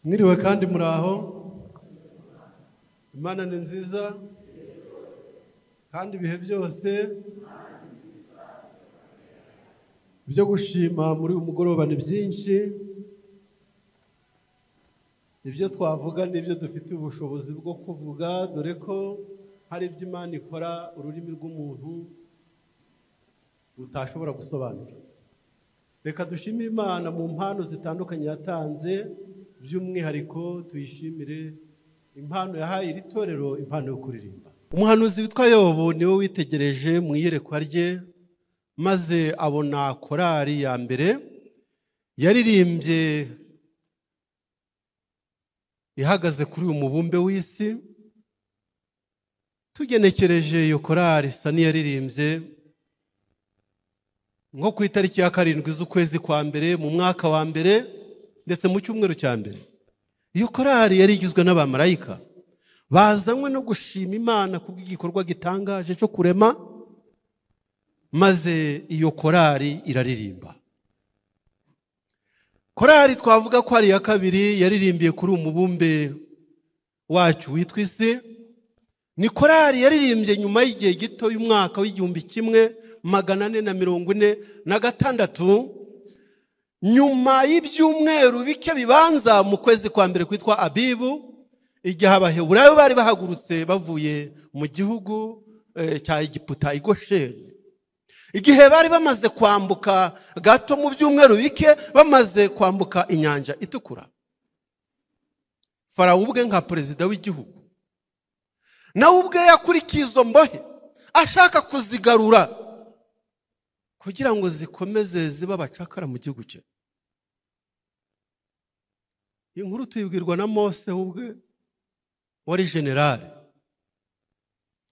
Mwiriwe kandi muraho. Imana ni nziza kandi ibihe byose byo gushima muri uyu mugoroba ni byinshi. Ibyo twavuga n'ibyo dufite ubushobozi bwo kuvuga, dore ko hari ibyo Imana ikora ururimi rw'umuntu rutashobora gusobanura. Reka dushimire Imana mu mpano zitandukanye yatanze, by'umwihariko tuyishimire impano yahaye iri torero, impano yo kuririmba. Umuhanuzi witwa Yobu niwe witegereje mu iyerekwa rye, maze abona korari ya mbere yaririmbye ihagaze kuri uyu mubumbe w'isi. Tugenekereje iyo korari isa n'iyaririmbye nko ku itariki ya 7 z'ukwezi kwa mbere mu mwaka wa mbere, ndetse mu cyumweru cya mbere. Iyo korari yari igizwe n'abamarayika bazanywe no gushima Imana kubw'igikorwa gitangaje cyo kurema, maze iyo korari iraririmba. Korari twavuga ko ari ya kabiri yaririmbiye kuri umubumbe wacu witwa isi. Ni korari yaririmbye nyuma y'igihe gito y'umwaka w'1446, nyuma y'ibyumweru bike bibanza mu kwezi kwa mbere kwitwa Abibu, igihe Abaheburayo bari bahagurutse bavuye mu gihugu cya Egiputa i Gosheni. Igihe bari bamaze kwambuka gato mu byumweru bike, bamaze kwambuka inyanja itukura, Farawo ubwe nka perezida w'igihugu nawe ubwe yakurikiye izo mbohe ashaka kuzigarura kugira ngo zikomeze ziba abacakara mu gihugu cye. Inkuru tuyibwirwa na Mose ubwe wari generale,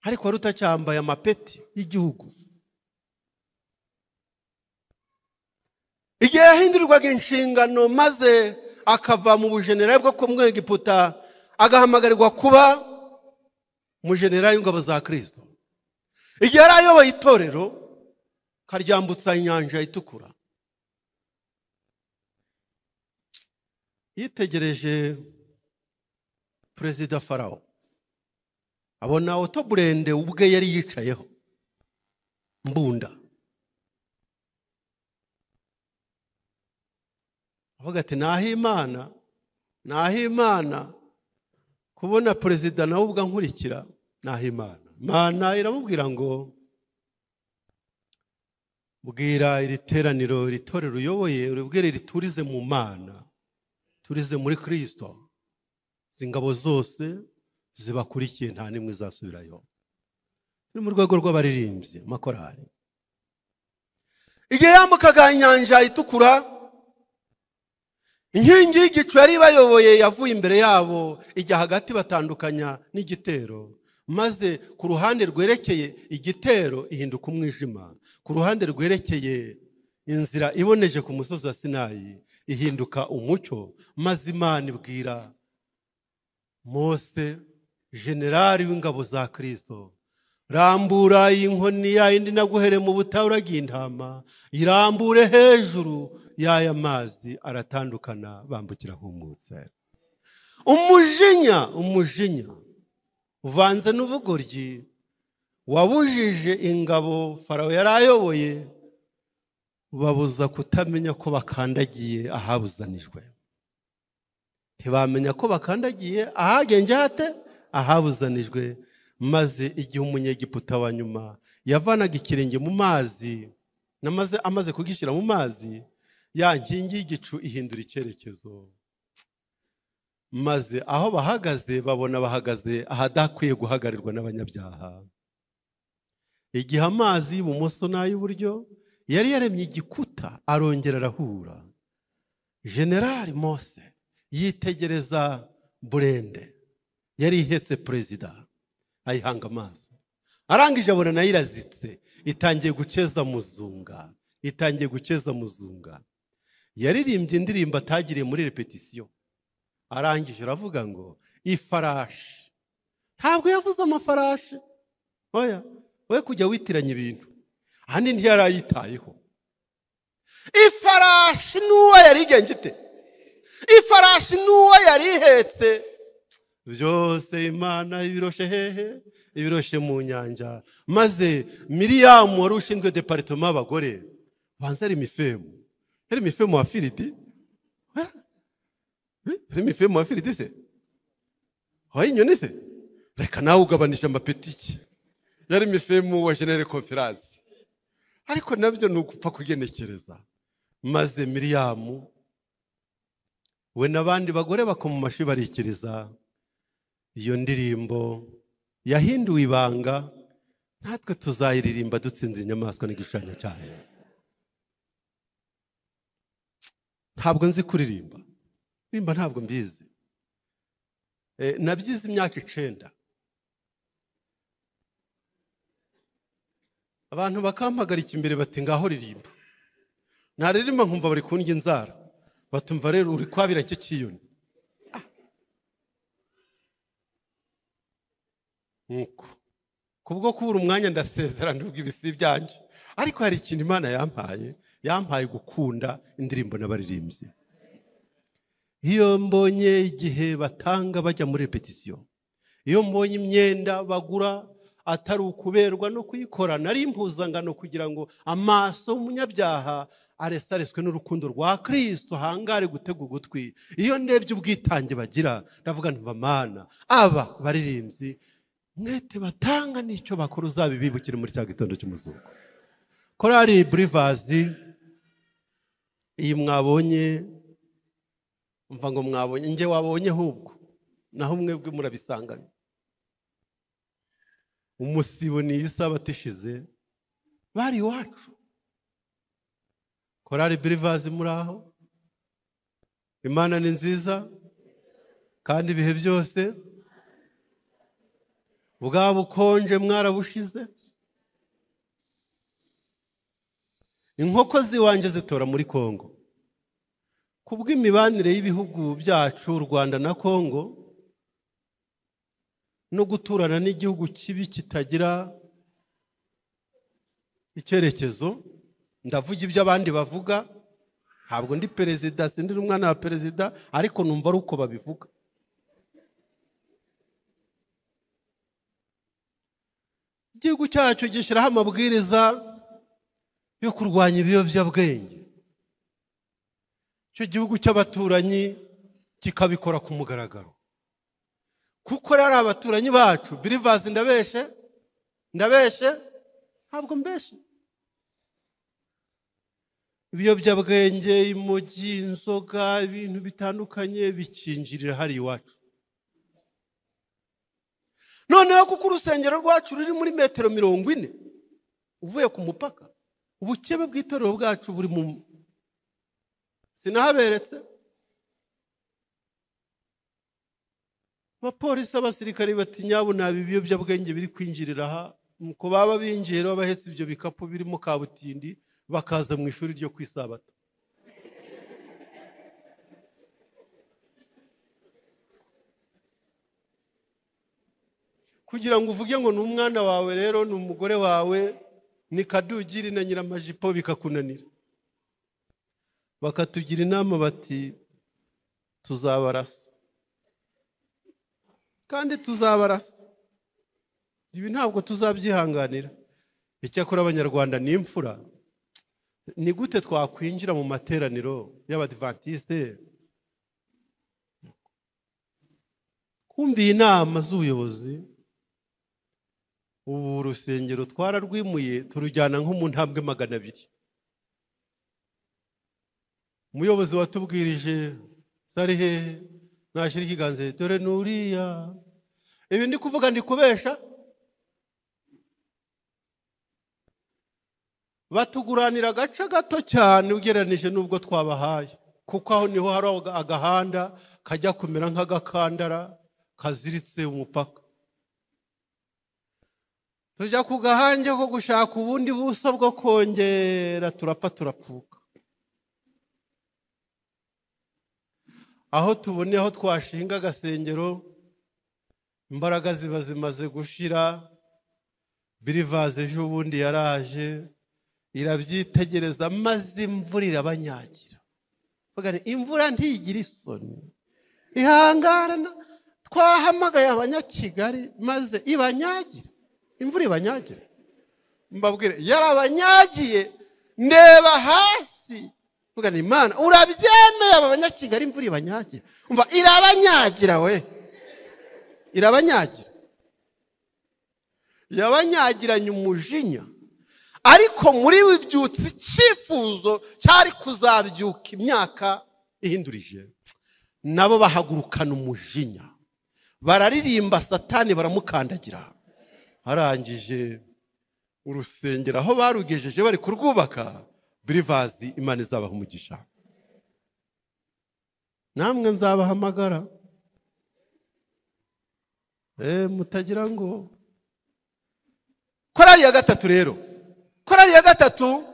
ariko wari utacyambaye amapeti y'igihugu. Igihe yahindurirwaga inshingano maze akava mu bujenerali bwo ku Mwegiputa agahamagarirwa kuba umujenerali w'ingabo za Kristo, igihe yari ayoboye itorero karyambutsa inyanja itukura, yitegereje perezida Farawo, abona otoburende ubwe yari yicayeho mbunda. Avuga ati naho Imana kubona perezida nawe ubwo nkurikira, naho Imana iramubwira ngo bwira iri teraniro, iri torero uyoboye, uribwire riturize mu Mana, turize muri Kristo, zingabo zose zibakurikiye nta nimwe izasubirayo. Ni mu rwego rw'abaririmbyi amakorari. Igihe yambukaga inyanja itukura, inkingi y'igicu yari bayoboye yavuye imbere yabo, ijya hagati batandukanya n'igitero, maze ku ruhande rwerekeye igitero ihinduka umwijima, ku ruhande rwerekeye inzira iboneje ku musozi wa Sinayi ihinduka umucyo. Maze Imana ibwira Mose, generali w'ingabo za Kristo, rambura inkoni ya indi naguhere mu butayu uragiye intama, irambure hejuru y'aya mazi aratandukana, bambukira humutse. Umujinya uvanze n'ubugoryi wabujije ingabo Farawo yari ayoboye, babuza kutamenya ko bakandagiye ahabuzanijwe. Ntibamenya ko bakandagiye ahagenje hate, ahabuzanijwe. Maze igihe umunyegiputa wa nyuma yavanaga ikirenge mu mazi, amaze kugishyira mu mazi, ya nkingi y'igicu ihindura icyerekezo, maze aho bahagaze babona bahagaze ahadakwiye guhagarirwa n'abanyabyaha. Igihe amazi y'ibumoso n'ay'uburyo yari yaremye igikuta, arongera arahura. Generali Mose yitegereza burende yari ihetse perezida, ayihanga amaso, arangije abona nayo irazitse, itangiye guceza muzunga. Yaririmbye indirimbo atagiriye muri repetisiyo, arangije aravuga ngo ifarashi. Ntabwo yavuze amafarashi, oya, we kujya witiranya ibintu, ahandi ntiyarayitayeho. Ifarashi n'uwo yari igengite, ifarashi n'uwo yari ihetse byose Imana ibiroshe hehe? Ibiroshe mu nyanja. Maze Miriyamu wari ushinzwe departement y'abagore, banza ari Mifemu. Yari Mifemu wa Filidi? Yari Mifemu wa Filidi se? Hoyi nyoni se? Reka nawe ugabanisha amapeti iki. Yari Mifemu wa General Conference. Ariko nabyo ni ukupfa kugenekereza. Maze Miriyamu we n'abandi bagore bakoma mu mashi barikiriza iyo ndirimbo yahinduwe ibanga, natwe tuzayiririmba dutsinze inyamaswa n'igishushanyo cyayo. Ntabwo nzi kuririmba, ntabwo mbizi. Nabyize imyaka 9. Abantu bakampagarika imbere bati ngaho ririmba. Naririmba nkumva bari kundya inzara. Batumva rero uri kwabira cyo kiyoni. Nkuko kubwo kubura umwanya ndasezera ndubwa ibisi byanje. Ariko hari ikintu Imana yampaye gukunda indirimbo n'abaririmbyi. Iyo mbonye igihe batanga bajya muri repetition, iyo mbonye imyenda bagura atari ukuberwa no kuyikora, nari impuzangano kugira ngo amaso umunyabyaha aresareswe n'urukundo rwa Kristo hangare gutega ugutwi. Iyo ndebye ubwitange bagira ndavuga nti Mana, aba baririmbyi mwete batanga n'icyo bakora uzabibibukire muri cya gitondo cy'umuzuko. Korali Believers iyi mwabonye, mva ngo mwabonye, nje wabonye hubwo naho mwebwe murabisanganye. Umusibo ni Isabato ishize bari iwacu. Korali Believers muraho, Imana ni nziza kandi ibihe byose. Bwa bukonje mwarabushize. Inkoko ziwanje zitora muri Kongo. Kubw'imibanire y'ibihugu byacu u Rwanda na Kongo, no guturana n'igihugu kibi kitagira icyerekezo, ndavuga ibyo abandi bavuga. Ntabwo ndi perezida, sindi umwana wa perezida, ariko numva ari uko babivuga. Igihugu cyacu gishyiraho amabwiriza yo kurwanya ibiyobyabwenge. Icyo gihugu cy'abaturanyi kikabikora ku mugaragaro. Kuko rero abaturanyi bacu, Believers ndabeshe? Ntabwo mbeshe. Ibiyobyabwenge, imogi, inzoga, ibintu bitandukanye bikinjirira hari iwacu. Noneho kuko urusengero rwacu ruri muri metero 40 uvuye ku mupaka, ubukebe bw'itorero bwacu buri mu sinahaberetse. Abapolisi abasirikare bati nyabo nabi ibiyobyabwenge biri kwinjirira aha, muko baba binjira babahetse ibyo bikapu birimo kabutindi bakaza mu ishuri ryo kwisabato. Kugira ngo uvuge ngo n'umwana wawe rero n'umugore wawe ni kadugiri na nyiramajipo bikakunanira. Bakatugira inama bati tuzabarasa. Kandi tuzabarasa. Ibi ntabwo tuzabyihanganira. Icyakora abanyarwanda ni imfura. Ni gute twakwinjira mu materaniro y'Abadventiste? Kumviye inama z'ubuyobozi, ubu urusengero twararwimuye turujyana nko mu ntambwe 200. Umuyobozi watubwirije sari hehe nashira ikiganze dore nuriya. Ibi ndi kuvuga ndi kubesha? Batuguranira agace gato cyane ugereranije n'ubwo twabahaye, kuko aho niho hari agahanda kajya kumera nk'agakandara kaziritse umupaka. Tujya ku gahange ko gushaka ubundi buso bwo kongera turapfuka. Aho tubone aho twashinga agasengero, imbaraga ziba zimaze gushira. Believers ejo ubundi yaraje irabyitegereza maze imvura irabanyagira. bagane imvura ntigira isoni ihangana twahamagaye abanyakigali maze ibanyagire imvura ibanyagire mbabwire yarabanyagiye ndeba hasi bagane Imana urabyemeye abanyakigali imvura ibanyagire umva irabanyagira we irabanyagira yabanyagiranye umujinya ariko muri wibyutse icyifuzo cyari kuzabyuka imyaka ihindurije nabo bahagurukana umujinya bararirimba Satani baramukandagira harangije urusengero aho barugejeje bari kurwubaka Believers Imana izabaha umugisha namwe nzabahamagara mutagira ngo korali ya gatatu rero korali ya gatatu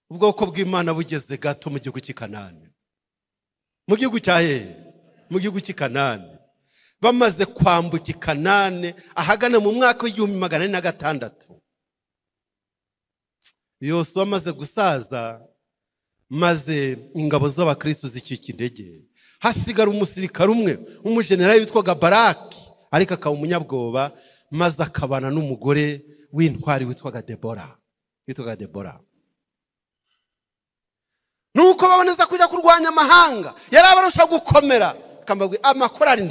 ubwoko bw'Imana bugeze gato mu gihugu cy'Ikanani mu gihugu cyahe mu gihugu cy'Ikanani bamaze kwambuka Ikanani ahagana mu mwaka w'1406 Yosuwa amaze gusaza maze ingabo z'abakristo zicika intege hasigara umusirikare umwe umujenerali witwaga Baraki ariko akaba umunyabwoba maze akabana n'umugore w'intwari witwaga Debora nuko baboneza kujya kurwanya amahanga yarabarusha gukomera kambagwe amakorari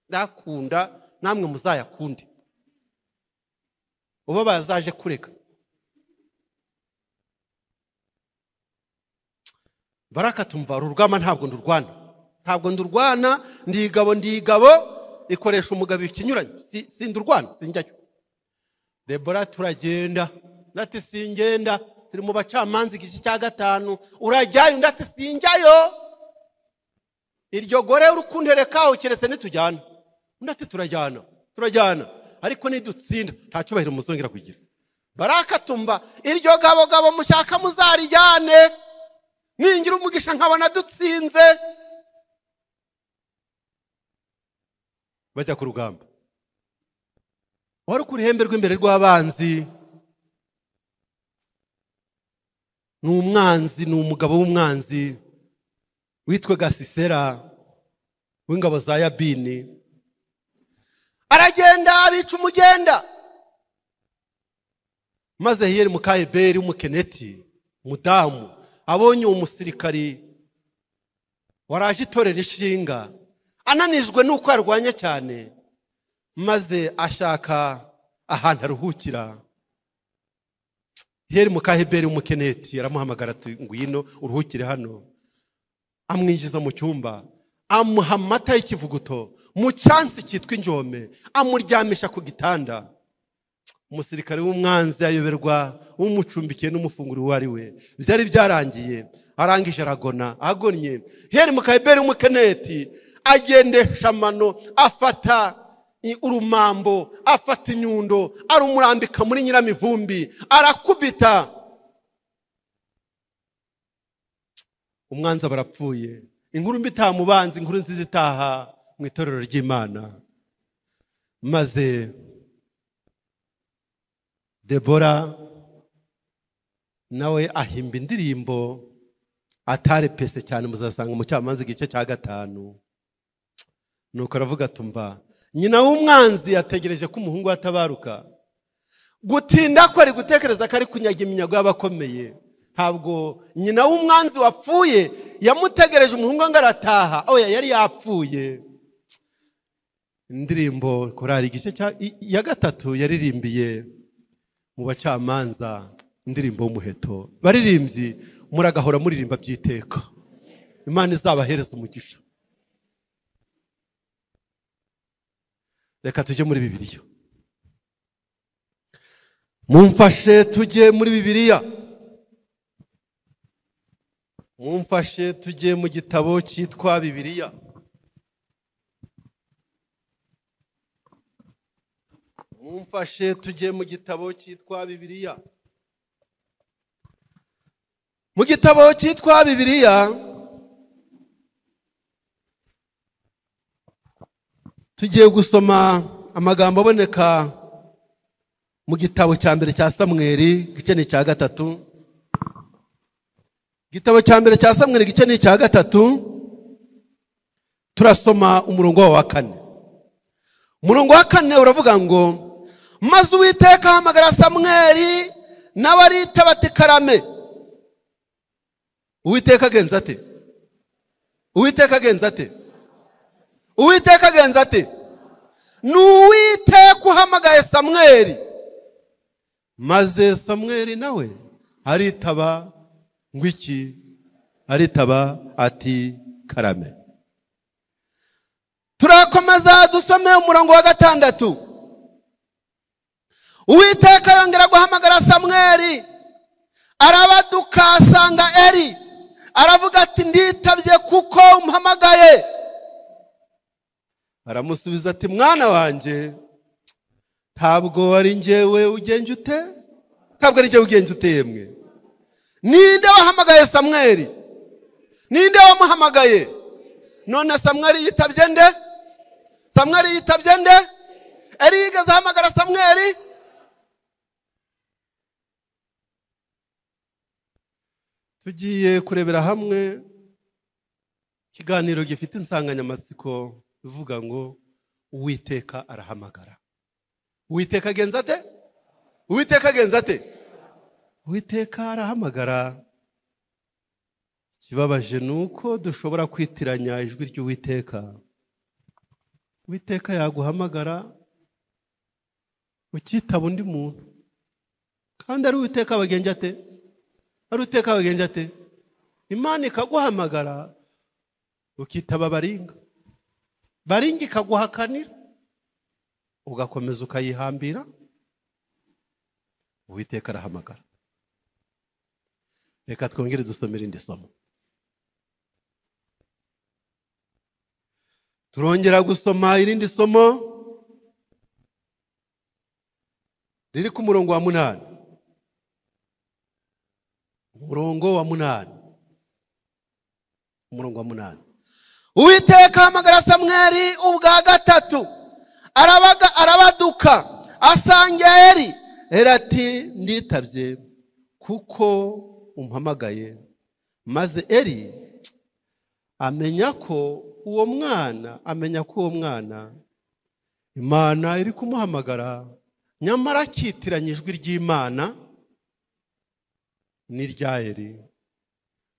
ndakunda namwe muzayakunde ubo bazaje kureka Baraka tumva urugamba ntabwo ndurwana ndigabo ikoresha umugabo ikinyuranye sindurwana sinjyayo Debora turagenda ndati singenda turi mu bacamanza igice cya 5 urajyayo ndati sinjyayo iryo gore urukundereka ukiretse nitujyana ndati turajyana ariko nidutsinda ntacyo bahira muzongera kugira Baraka tumva iryo gabo mushaka muzarijyane ningira umugisha nkabona dutsinze bajya ku rugamba wari ku ruhembe rw'imbere rw'abanzi ni umugabo w'umwanzi witwaga Sisera w'ingabo za Yabini aragenda abica umugenda maze Hiyeli Mukaheberi w'umukeneti mudamu abonye umusirikari waraje itorera ishinga ananijwe nuko yarwanya cyane maze ashaka ahantu aruhukira Hiyeli Mukaheberi w'umukeneti aramuhamagara ati ngwino uruhukire hano amwinjiza mu cyumba amuha amata y'ikivuguto mu cyansi cyitwa injome amuryamisha ku gitanda umusirikare w'umwanzi ayoberwa umucumbikiye n'umufunguro wari we byari byarangiye arangije agonnye Hiyeli Mukaheberi w'umukeneti agendesha amano afata urumambo afata inyundo arumurambika muri nyiramivumbi arakubita umwanzi barapfuye inkuru mbi tamubanzi inkuru nziza itaha mu itorero ry'Imana maze Debora nawe ahimba indirimbo atare pese cyane muzasanga mu cyamanza igice cya 5 nuko aravuga tumva nyina w'umwanzi yategereje ko umuhungu atabaruka gutinda ko ari gutekereza ko ari kunyaga iminyago y'abakomeye ntabwo nyina w'umwanzi wapfuye yamutegereje umuhungu ngo arataha oya yari yapfuye indirimbo korali igice ya 3 yaririmbiye mu bacamanza indirimbo y'umuheto baririmbyi muragahora muririmba byiteka Imana izabahereza umugisha reka tujye muri Bibiliya mumfashe tujye muri Bibiliya mumfashe tujye mu gitabo cyitwa Bibiliya mumfashe tujye mu gitabo cyitwa Bibiliya mu gitabo cyitwa Bibiliya tugiye gusoma amagambo aboneka mu gitabo cya mbere cya Samweli igice cya 3 Igitabo cya mbere cya Samweli igice ni icya 3 turasoma umurongo wa 4. Umurongo wa 4 uravuga ngo maze Uwiteka ahamagara Samweli n'abarita bati karame. Uwiteka agenza ate? Uwiteka agenza ate? Uwiteka agenza ate? N'Uwiteka uhamagaye Samweli. Maze Samweli nawe aritaba ngwiki, aritaba ati karame. Turakomeza dusome umurongo wa 6. Uwiteka yongera guhamagara Samweli, arabaduka asanga Eli, aravuga ati nditabye kuko umpamagaye. Aramusubiza ati mwana wanje, ntabwo ari njyewe ugenje ute? Ntabwo ari njyewe ugenje ute yemwe? Ninde wahamagaye Samweli? Ninde wamuhamagaye? None Samweli yitabye nde? Samweli yitabye nde? Eli yigeze ahamagara Samweli? Tugiye kurebera hamwe ikiganiro gifite insanganyamatsiko ivuga ngo Uwiteka arahamagara. Uwiteka agenza ate? Uwiteka agenza ate? Uwiteka arahamagara. Kibabaje nuko dushobora kwitiranya ijwi ry'Uwiteka. Uwiteka yaguhamagara ukitaba undi muntu, kandi ari Uwiteka bagenje ate? Ari Uwiteka bagenje ate? Imana ikaguhamagara ukitaba baringa, baringa ikaguhakanira ugakomeza ukayihambira. Uwiteka arahamagara. Reka twongere dusomere indi somo. Turongera gusoma irindi somo riri ku murongo wa 8. Umurongo wa 8. Umurongo wa 8. Uwiteka ahamagara Samweli ubwa 3, arabaduka asanga Eli, ati nditabye kuko umpamagaye. Maze Eli amenya ko uwo mwana Imana iri kumuhamagara, nyamara akitiranya ijwi ry'Imana n'irya Eli.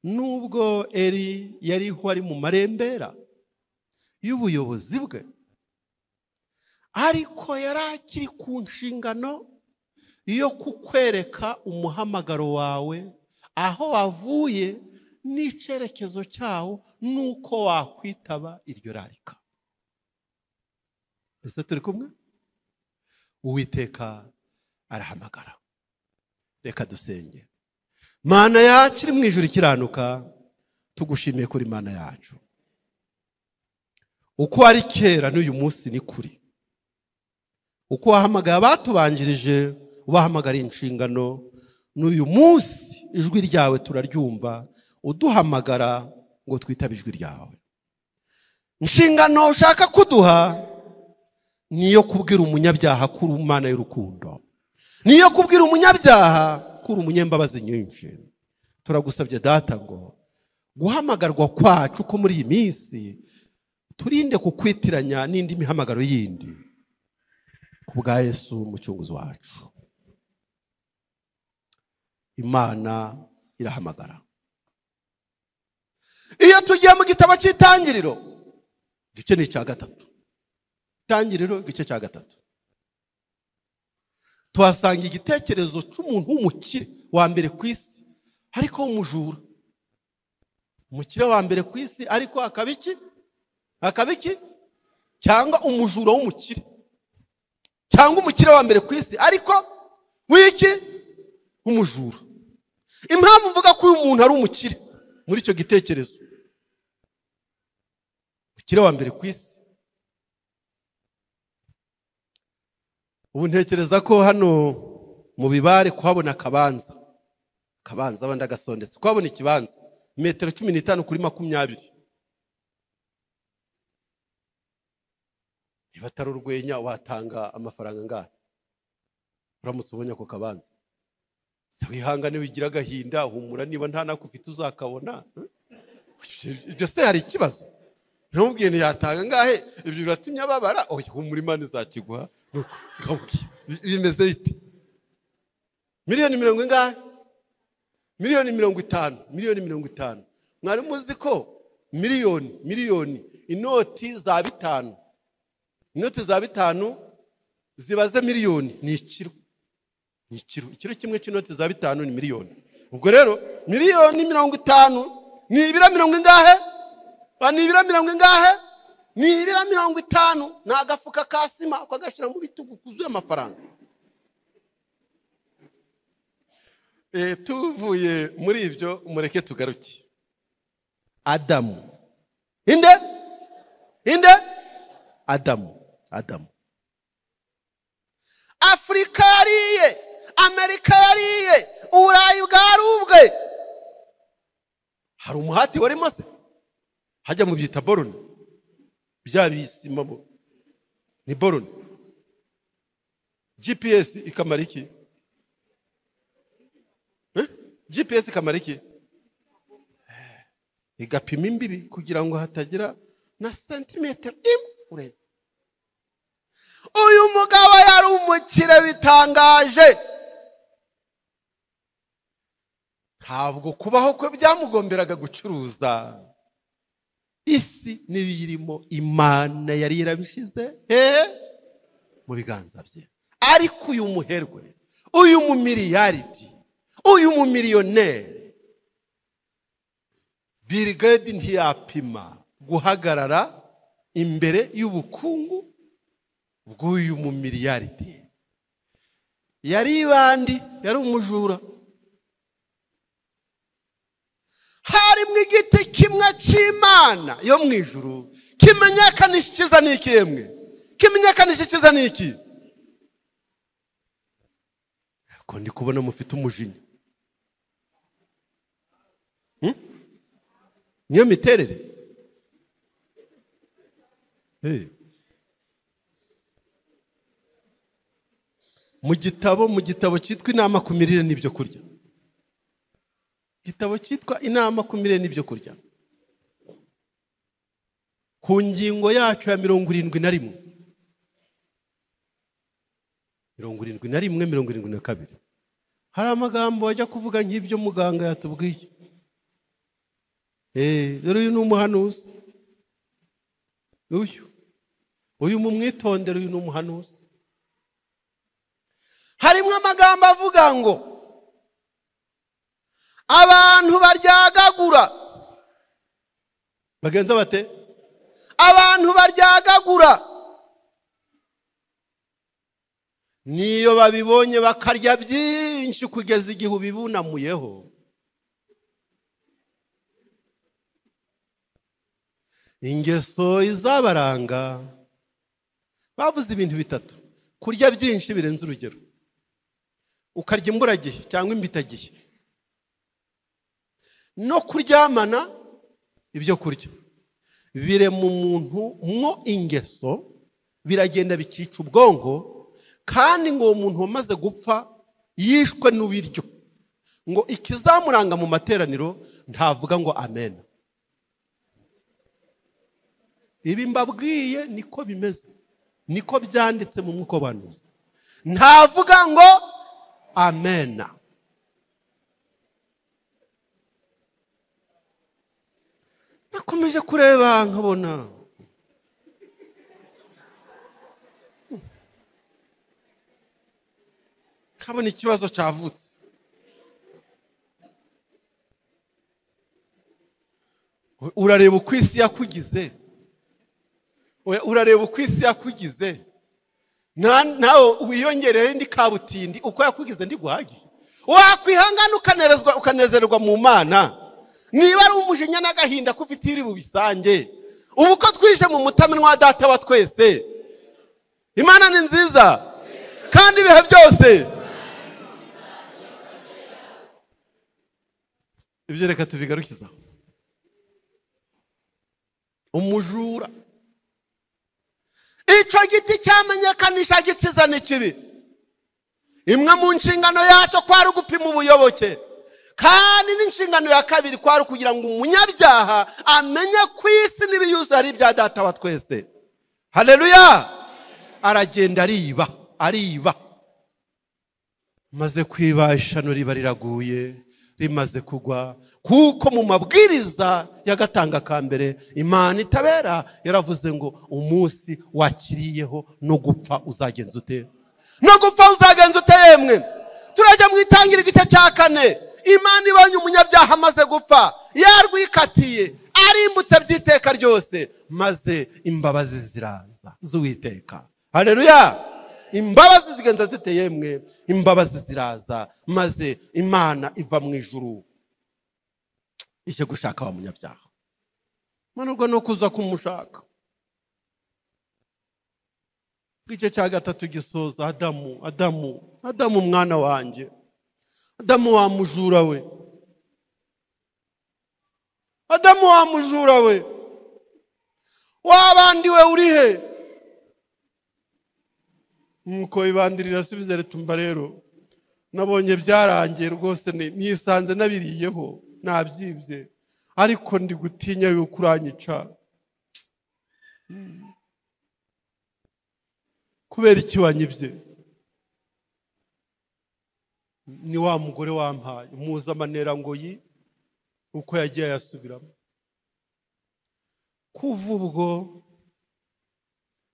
Nubwo Eli yariho ari mu marembera y'ubuyobozi bwe, ariko yarakiri ku nshingano yo kukwereka umuhamagaro wawe, aho wavuye n'icerekezo cyawo, nuko wakwitaba iryo rarika. Ese turi kumwe? Uwiteka arahamagara. Reka dusenge. Mana yacu iri mu ijuru ikiranuka, tugushimiye kuri Mana yacu. Uko ari kera n'uyu munsi ni kuri. Uko wahamagaye abatubanjirije, ubahamagara inshingano, n'uyu munsi ijwi ryawe turaryumva, uduhamagara ngo twitabe ijwi ryawe. Inshingano ushaka kuduha niyo kubwira umunyabyaha kuri Imana y'urukundo, niyo kubwira umunyabyaha kuri umunyembabazi nyinshi. Turagusabye Data ngo guhamagarwa kwacu ko muri iyi minsi turinde kukwitiranya n'indi mihamagaro yindi, kubwa Yesu umucunguzi wacu. Imana irahamagara. Iyo tugiye mu gitabo cy'Itangiriro igice ni icya 3, Itangiriro igice cya 3, tuhasanga igitekerezo cy'umuntu w'umukire wa mbere ku isi, ariko w'umujura. Umukire wa mbere ku isi ariko akabiki cyangwa umujura w'umukire, cyangwa umukire wa mbere ku isi ariko wiki umujura. Impamvu mvuga ko uyu muntu ari umukire muri icyo gitekerezo, umukire wa mbere ku isi, ubu ntekereza ko hano mu Bibare kuhabona akabanza wenda gasondetse, kuhabona ikibanza metero 15 kuri 20, niba atari urwenya watanga amafaranga ngahe uramutse ubonye ako kabanza? se wihangane wigira agahinda, humura niba nta nakufite uzakabona. Ibyo se hari ikibazo? Ntumubwiye ntiyatanga ngahe, ibyo biratumye ababara. Oya, humura Imana izakiguha. Nuko bimeze bite? Miliyoni 40 ngahe? Miliyoni 50. Mwari muzi ko miliyoni inoti za 5, inoti za 5 zibaze miliyoni ni ikiro. Ikiro kimwe cy'inoti za 5 ni miliyoni. Ubwo rero miliyoni 50 ni ibira 40 ngahe? Ni ibira 40 ngahe? Ni ibira 50. Na agafuka kasima ukagashira mu bitugu kuzuye amafaranga. Tuvuye muri ibyo mureke tugaruke. Adamu. Inde? Adamu. Afrika yariye, Amerika yariye, Uburayi bwarubwe. Hari umuhati wari maze hajya mu byita boroni, bya bisimamo ni boroni. GPS ikamara iki? GPS ikamara iki? Igapima imbibi kugira ngo hatagira na centimeter imwe. Uyu mugabo yari umukire bitangaje. Ntabwo kubaho kwe byamugomberaga gucuruza. Isi n'ibiyirimo Imana yari irabishize mu biganza bye. Ariko uyu muherwe, uyu mumiliyaridi, uyu mumiliyoneri, Bill Gates ntiyapima guhagarara imbere y'ubukungu bw'uyu mumiliyaridi. Yari ibandi, yari umujura. Harimo igiti kimwe cy'Imana yo mu ijuru kimenyekanisha ikiza n'iki yemwe? Kimenyekanisha ikiza n'iki? Ko ndi kubona mufite umujinya. Niyo miterere. Mu gitabo cyitwa inama ku mirire n'ibyo kurya. Igitabo cyitwa inama ku mirire n'ibyo kurya. Ku ngingo yacu ya 71. 72. Hari amagambo ajya kuvuga nk'ibyo muganga yatubwiye. Rero uyu ni umuhanuzi. Uyu mumwitondere, uyu ni umuhanuzi. Harimo amagambo avuga ngo abantu baryagagura. Bagenza bate? Abantu baryagagura. Niyo babibonye bakarya byinshi kugeza igihe bibunamuyeho. Ingeso izabaranga. Bavuze ibintu bitatu. Kurya byinshi birenze urugero. Ukarya imburagihe cyangwa imbitagihe. No kuryamana ibyo kurya. Bire mu muntu mwo ingeso biragenda bikica ubwongo. Kandi ngo umuntu wamaze gupfa yishwe n'ubiryo. Ngo ikizamuranga mu materaniro ntavuga ngo amen. Ibi mbabwiye niko bimeze. Niko byanditse mu mwuka w'abahanuzi. Ntavuga ngo amen. Nakomeje kureba nkabona ikibazo cyavutse. Urareba uko isi yakugize. Urareba uko isi yakugize. Nawe wiyongerere indi kabutindi uko yakugize ndi guhagije. Wakwihangana ukanezererwa mu Mana. Niba ari umujinya n'agahinda kufite iri bubisange. Ubu ko twije mu mutamenwa wa data wa twese. Imana ni nziza. Kandi ibihe byose. Ibyo reka tubigarukiza. Umujura. Icyo giti cyamenyekanisha gikiza n'ikibi. imwe mu nshingano yacyo kwari gupima ubuyoboke, kandi n'inshingano ya kabiri kwari kugira ngo umunyabyaha amenye ku isi n'ibiyuzuye ari ibya data wa twese. Haleluya! Aragenda ariba maze kwiba ishano riba riraguye, rimaze kugwa, kuko mu mabwiriza y'agatanga ka mbere Imana itabera yaravuze ngo umunsi wakiriyeho no gupfa uzagenza ute? No gupfa uzagenza ute? Yemwe turajya mu itangira igice cya 4. Imana ibonye umunyabyaha amaze gupfa, yarwikatiye, arimbutse by'iteka ryose, maze imbabazi ziraza z'Uwiteka. Haleluya! Imbabazi zigenza zite yemwe? Imbabazi ziraza, maze Imana iva mu ijuru ije gushaka wa munyabyaha. Manurwa no kuza kumushaka. Igice cya 3 gisoza Adamu mwana wanjye, Adamu wa mujura we, Adamu wa mujura we, wabandi we uri he? Nuko ibandirira subiza ritumba rero nabonye byarangiye rwose, nisanze nabiriyeho nabyibye, ariko ndi gutinya yuko uranyica. Kubera iki wanyibye? Ni wa mugore wampaye muza manera ngo uko yagiye yasubiramo. Kuva ubwo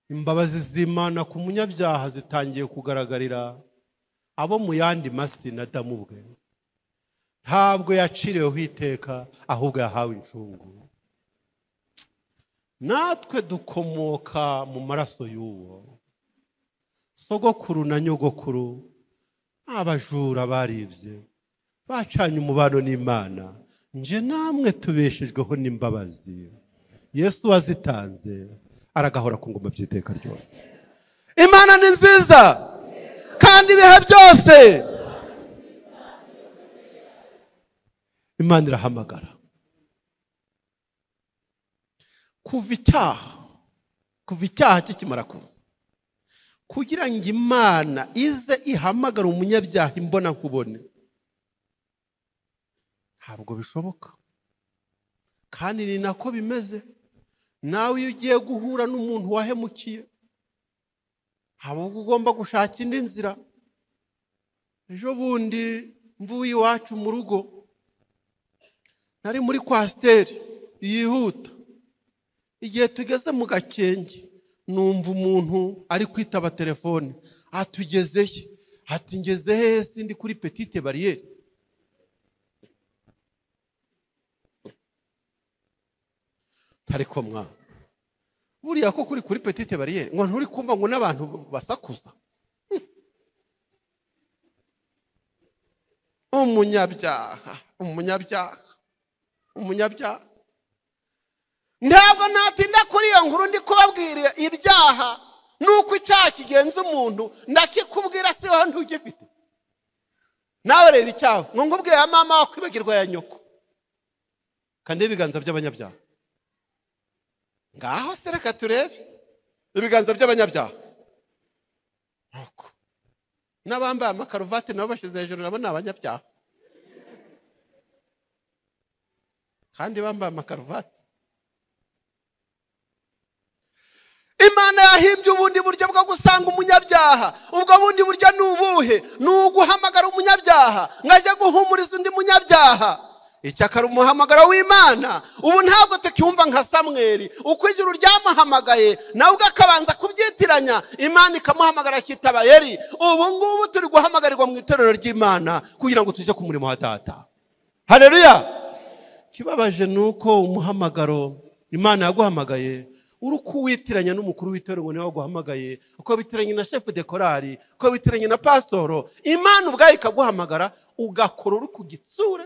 imbabazi z'Imana ku munyabyaha zitangiye kugaragarira abo mu yandi masi na Adamu ubwe. Ntabwo yaciriweho iteka, ahubwo yahawe incungu. Natwe dukomoka mu maraso y'uwo sogokuru na nyogokuru, abajura baribye, bacanye umubano n'Imana. Nje namwe tubeshejweho n'imbabazi Yesu wazitanze, aragahora ku ngoma by'iteka ryose. Imana ni nziza kandi ibihe byose Imana irahamagara. Kuva icyaha kikimara kuza, kugira ngo Imana ize ihamagara umunyabyaha imbona nkubone, ntabwo bishoboka. Kandi ni nako bimeze nawe iyo ugiye guhura n'umuntu wahemukiye, ahubwo ugomba gushaka indi nzira. Ejo bundi mvuye iwacu mu rugo, nari muri kwasiteri yihuta. Igihe tugeze mu Gakenke, numva umuntu ari kwitaba telefone, atugezeye, ati ngeze he? Sindi kuri Petite Barriere. Tariko mwa buriya ko kuri Petite Barriere ngo nturi kumva ngo n'abantu basakuza? umunyabyaha ntabwo natinda kuri iyo nkuru ndi kubabwira ibyaha nuko icyaha kigenza umuntu, ndakikubwira si wowe ntugifite. Nawe reba icyaha ngo ngubwiye ya mama wakwibagirwa ya nyoko, kandi ibiganza by'abanyabyaha. Ngaho se reka turebe ibiganza by'abanyabyaha. Nuko n'abambaye amakaruvati nabo bashize hejuru nabo ni abanyabyaha, kandi bambaye amakaruvati. Imana yahimbye ubundi buryo bwo gusanga umunyabyaha. Ubwo bundi buryo ni ubuhe? Ni uguhamagara umunyabyaha ngo ajye guhumuriza undi munyabyaha. Icyakara umuhamagaro w'Imana ubu ntabwo tukiwumva nka Samweli uko ijuru ryamuhamagaye nawe ugakabanza kubyitiranya, Imana ikamuhamagara kitaba Eli. Ubu ngubu turi guhamagarirwa mu itorero ry'Imana kugira ngo tujye ku murimo wa Data. Haleluya! Kibabaje nuko umuhamagaro Imana yaguhamagaye uri kuwitiranya n'umukuru w'itorero ngo niwe waguhamagaye, uko bitiranye na chef de chorale, uko bitiranye na pastor. Imana ubwayo ikaguhamagara ugakora uri ku gitsure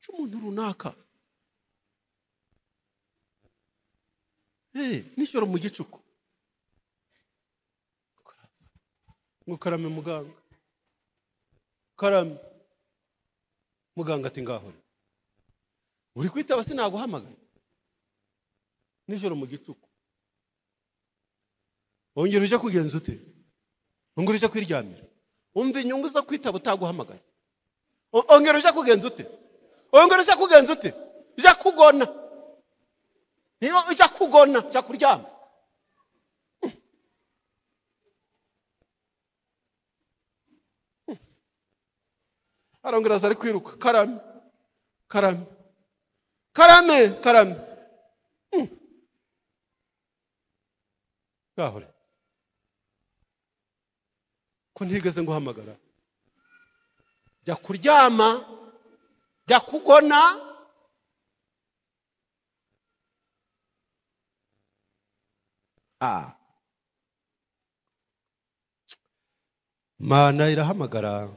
cy'umuntu runaka. Nishoro mu gicuku ngo karame muganga, karame muganga ati ngaho uri kwitaba sinaguhamagaye. Nijoro mu gicuku ongera uje kugenza ute? ungurije kwiryamira umva inyungu zo kwitaba utaguhamagaye ongera uje kugenza ute ongera uje kugenza ute uje kugona niyo uje kugona uje kuryama arongera azari kwiruka karame karame karame karame gahore ko ntigeze nguhamagara jya kuryama jya kugona Mana irahamagara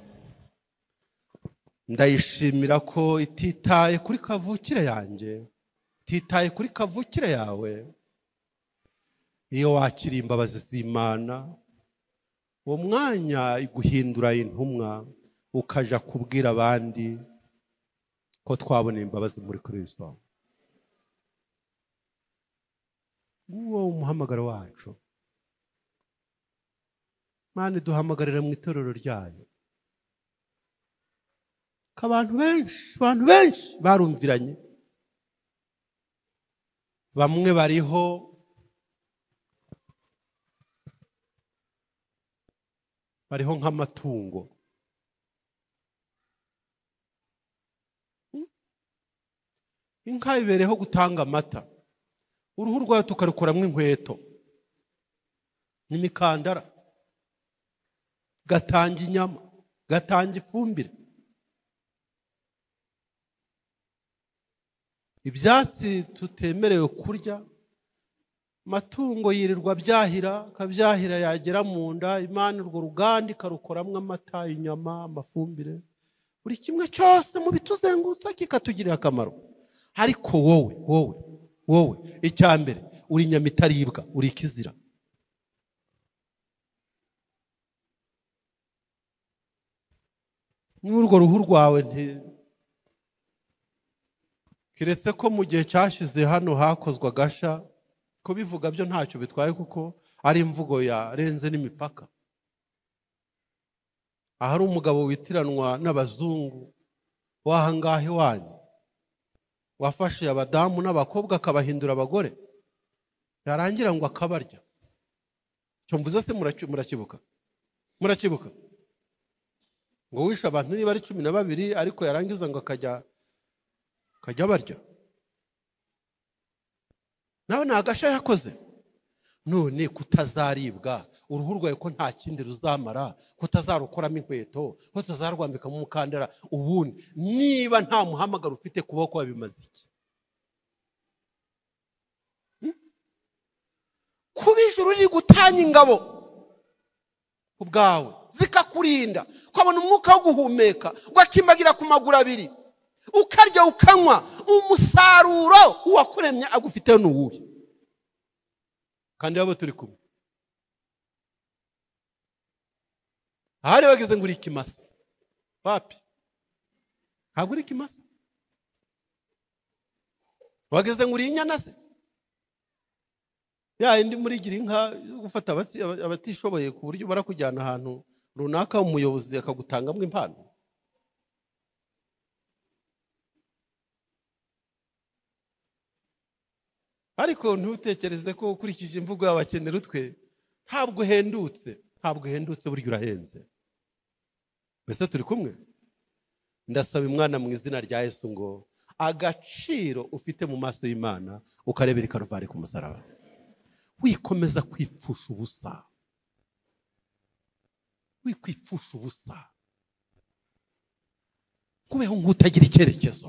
ndayishimira ko ititaye kuri kavukire yanjye ititaye kuri kavukire yawe iyo wakira imbabazi z'Imana uwo mwanya iguhindura intumwa ukaja kubwira abandi ko twabona imbabazi muri Kristo. Uwo umuhamagaro wacu Mana duhamagarira mu itorero ryayo abantu benshi barumviranye bamwe bariho nk'amatungo inka ibereho gutanga amata uruhu rwayo tukarukoramo inkweto n'imikandara gatanga inyama gatanga ifumbire ibyatsi tutemerewe kurya matungo yirirwa byahira kabyahira yagera mu nda Imana urwo ruganda ikarukoramo amata inyama amafumbire buri kimwe cyose mu bituzengutsa kikatugirira akamaro ariko wowe icyambere uri nyamitaribwa uri ikizira n'urwo ruhu rwawe kiretse ko mu gihe cyashize hano hakozwe agasha ko bivuga byo ntacyo bitwaye kuko ari imvugo yarenze n'imipaka ahari umugabo witiranwa n'abazungu wahangahe wanyu wafashe abadamu n'abakobwa akabahindura abagore yarangira ngo akabarya cyo mvuze se murakibuka ngo wisha abantu niba ari 12 ariko yarangiza ngo akajya barya nawe nagasha yakoze none kutazaribwa uruhu rwawe ko nta kindi ruzamara kutazarukoramo inkweto ko tuzarwambika mu mukandara ubundi niba nta muhamagaro ufite kuboko wabimaze iki kubijuru riri gutanya ingabo ubwawe zikakurinda kwabona umwuka wo guhumeka ugakimbagira ku maguru abiri ukarya ukanywa umusaruro uwakuremye agufite n'uwuhe kandi abo turi kumwe ahari bageze ngo uri ikimasa papi ntabwo uri ikimasa wageze ngo uri inyana se indi muri gira inka gufata abatishoboye ku buryo barakujyana ahantu runaka umuyobozi akagutangamo impano ariko ntutekereze ko ukurikije imvugo y'abakenera utwe ntabwo hendutse buryo urahenze mbese turi kumwe ndasaba Imana mu izina rya Yesu ngo agaciro ufite mu maso y'Imana ukarebera Karuvari ku musaraba wikomeza kwipfusha ubusa wikwipfusha ubusa kubeho nk'utagira icyerekezo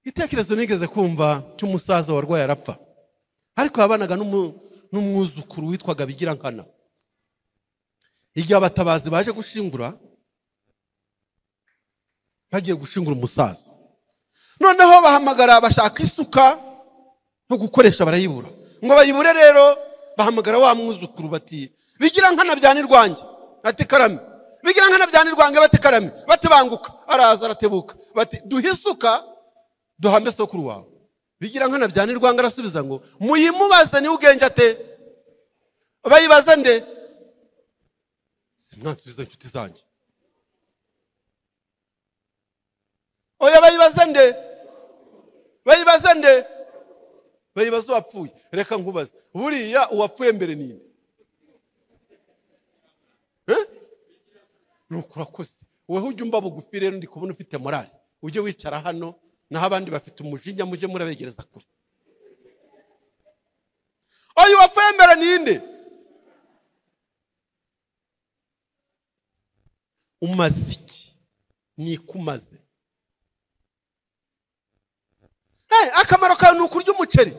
itekerezo nigeze kumva cy'umusaza warwaye arapfa ariko yabanaga n'umwuzukuru witwaga Bigirankana igihe abatabazi baje gushingura bagiye gushingura umusaza noneho bahamagara bashaka isuka no gukoresha barayibura ngo bayibure rero bahamagara wa mwuzukuru bati Bigirankana byanirwange ati karame Bigirankana byanirwange bati karame bati banguka araza aratebuka bati duhisuka duhambe sokuru wawe bigira nkana byanirwa ngarasubiza ngo muyimubaze ni ubwenge ate bayibaza nde simwansubiza inshuti zanjye oya bayibaza nde bayibaza uwapfuye reka nkubaze buriya uwapfuye mbere ninde nuko urakoze wowe ujye umba bugufi rero ndi kubona ufite morale ujye wicara hano naho abandi bafite umujinya muje murabegereza kure oya uwapfuye mbere ninde umaze iki nikumaze akamaro kawe ni ukurya umuceri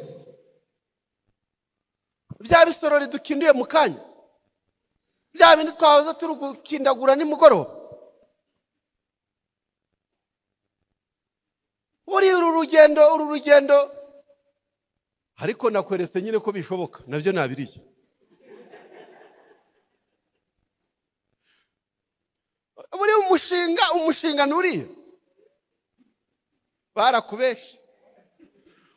bya bisorori dukinduye mu kanya bya bindi twahoze turi gukindagura nimugoroba uru rugendo ariko nakweretse nyine ko bishoboka nabyo nabiriye buri umushinga nuriye barakubesha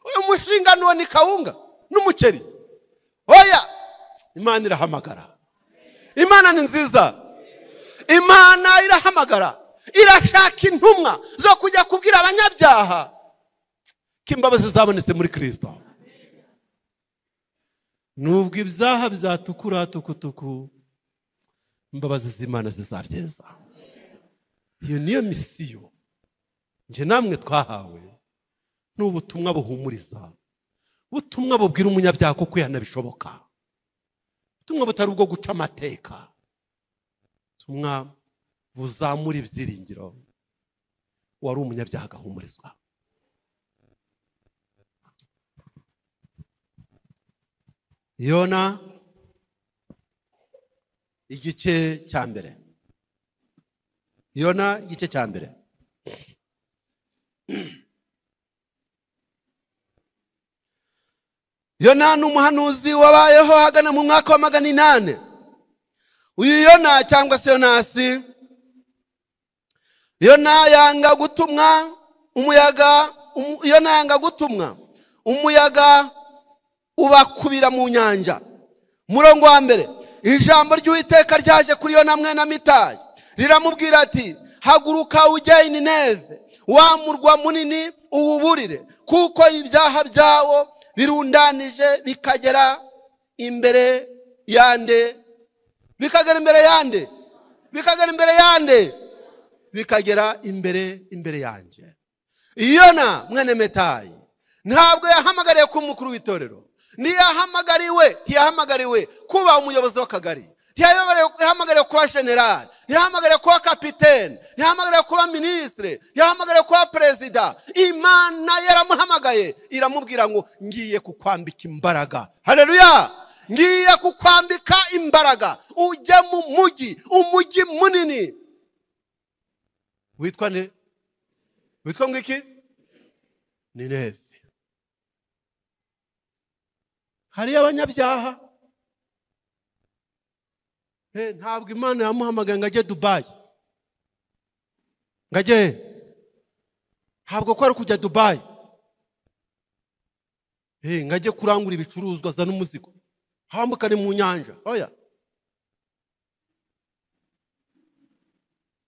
uyu mushinga nuwo ni kawunga n'umuceri oya Imana irahamagara Imana ni nziza Imana irahamagara irashaka intumwa zo kujya kubwira abanyabyaha ko imbabazi zabonetse muri Kristo nubwo ibyaha byatukura tukutuku imbabazi z'Imana zizabyeza iyo niyo misiyo nje namwe twahawe n'ubutumwa buhumuriza ubutumwa bubwira umunyabyaha ko kwihana bishoboka ubutumwa butari ubwo guca amateka ubutumwa buzamura ibyiringiro wari umunyabyaha agahumurizwa Yona igice cya mbere Yona igice cya mbere Yona ni umuhanuzi wabayeho hagana mu mwaka wa 800 uyu Yona cyangwa se Yonasi Yona yanga gutumwa umuyaga Yona yanga gutumwa umuyaga ubakubira mu nyanja murongo wa mbere ijambo ry'Uwiteka ryaje kuri Yona mwene Amitayi riramubwira ati haguruka ujye Nineve wa murwa munini uwuburire kuko ibyaha byawo birundanije bikagera imbere yande bikagera imbere yanje Yona mwene Amitayi ntabwo yahamagariye kuba umukuru w'itorero ntiyahamagariwe kuba umuyobozi w'akagari ntiyahamagariwe kuba general ntiyahamagariwe kuba kapitene ntiyahamagariwe kuba ministre ntiyahamagariwe kuba perezida Imana yaramuhamagaye iramubwira ngo ngiye kukwambika imbaraga haleluya ngiye kukwambika imbaraga ujye mu umujyi munini witwa ngiki Nineve hari abanyabyaha ntabwo Imana yamuhamagaye ngo ajye Dubai ngajye ntabwo ko ari kujya Dubai ngajye kurangura ibicuruzwa za n'umuzigo hambukane mu nyanja oya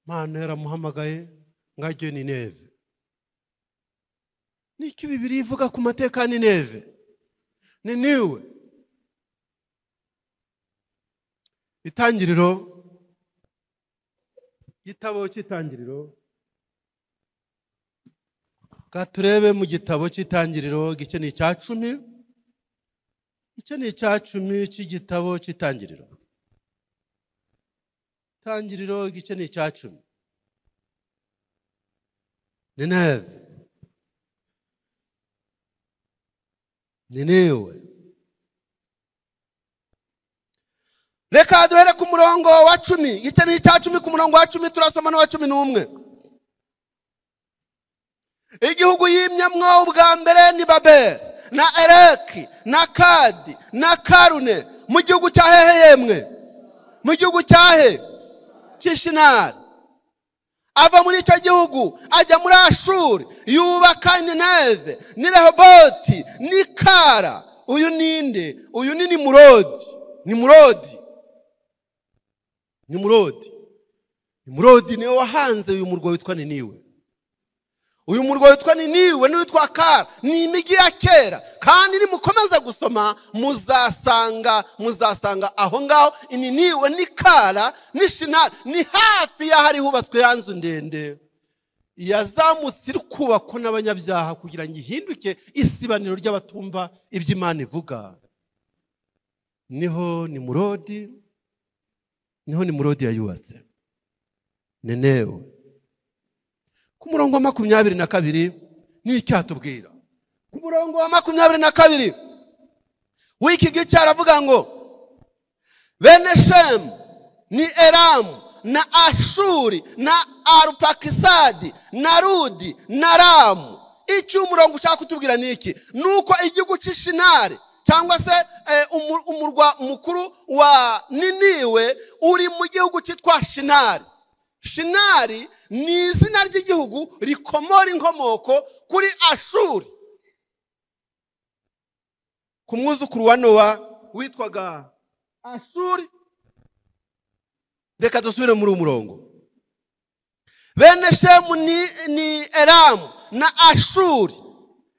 Imana yaramuhamagaye ngajye Nineve niki Bibiliya ivuga ku mateka ya Nineve Niniwe Itangiriro gitabo cy'Itangiriro gaturebe mu gitabo cy'Itangiriro gice ni cya 10 gice ni cya 10 cy'igitabo cy'Itangiriro Itangiriro gice ni cya 10 Niniwe reka duhere ku murongo wa 10 gice ni cya 10 ku murongo wa 10 turasoma no wa 11 igihugu yimyamwo ubwa mbere ni Babeli na Ereki na Kadi na Karune mu gihugu cya hehe yemwe mu gihugu cyahe cy'Ishinari ava muri icyo gihugu ajya muri Ashuri, yubaka Nineve, ni Rehoboti, ni Kara. Uyu ninde? Uyu ni Nimurodi. Nimurodi niwe wahanze uyu murwa witwa Niniwe. Uyu murwa witwa Niniwe ni witwa Kara, ni imigi ya kera. Kandi nimukomeza gusoma muzasanga aho ngaho Niniwe ni Kara ni Shinari, ni hafi y'ahari hubatswe ya nzu ndende yazamutse iri kubakwa n'abanyabyaha kugira ngo ihinduke isibaniro ry'abatumva ibyo Imana ivuga. Niho Nimurodi yayubatse Ninewe. Ku murongo wa 22 ni icyatubwira. Ku murongo wa 22 wiki gice aravuga ngo bene Shemu ni Elamu na Ashuri na Arupakisadi na Rudi na Ramu. Icyo umurongo ushaka kutubwira ni iki? Nuko igihugu cy'Ishinari cyangwa se umurwa mukuru wa Niniwe uri mu gihugu cyitwa Shinari. Shinari ni izina ry'igihugu rikomora inkomoko kuri Ashuri, ku mwuzukuru wa Nowa witwaga Ashuri. Reka dusubire muri umurongo. Bene Shemu ni Elamu na Ashuri.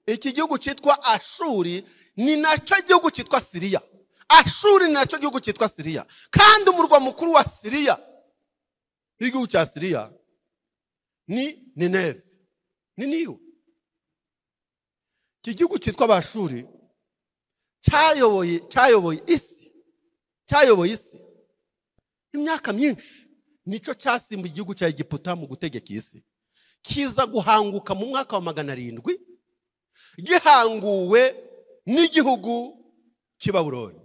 Iki gihugu cyitwa Ashuri ni nacyo gihugu cyitwa Siriya. Ashuri ni nacyo gihugu cyitwa Siriya. Kandi umurwa mukuru wa Siriya, igihugu cya Siriya, ni Nineve, Niniwe. Iki gihugu cyitwa Ashuri cyayoboye isi imyaka myinshi. Nicyo cyasimbuye igihugu cya Egiputa mu gutegeka isi. Kiza guhanguka mu mwaka wa 700 gihanguwe n'igihugu cy'Ibabuloni.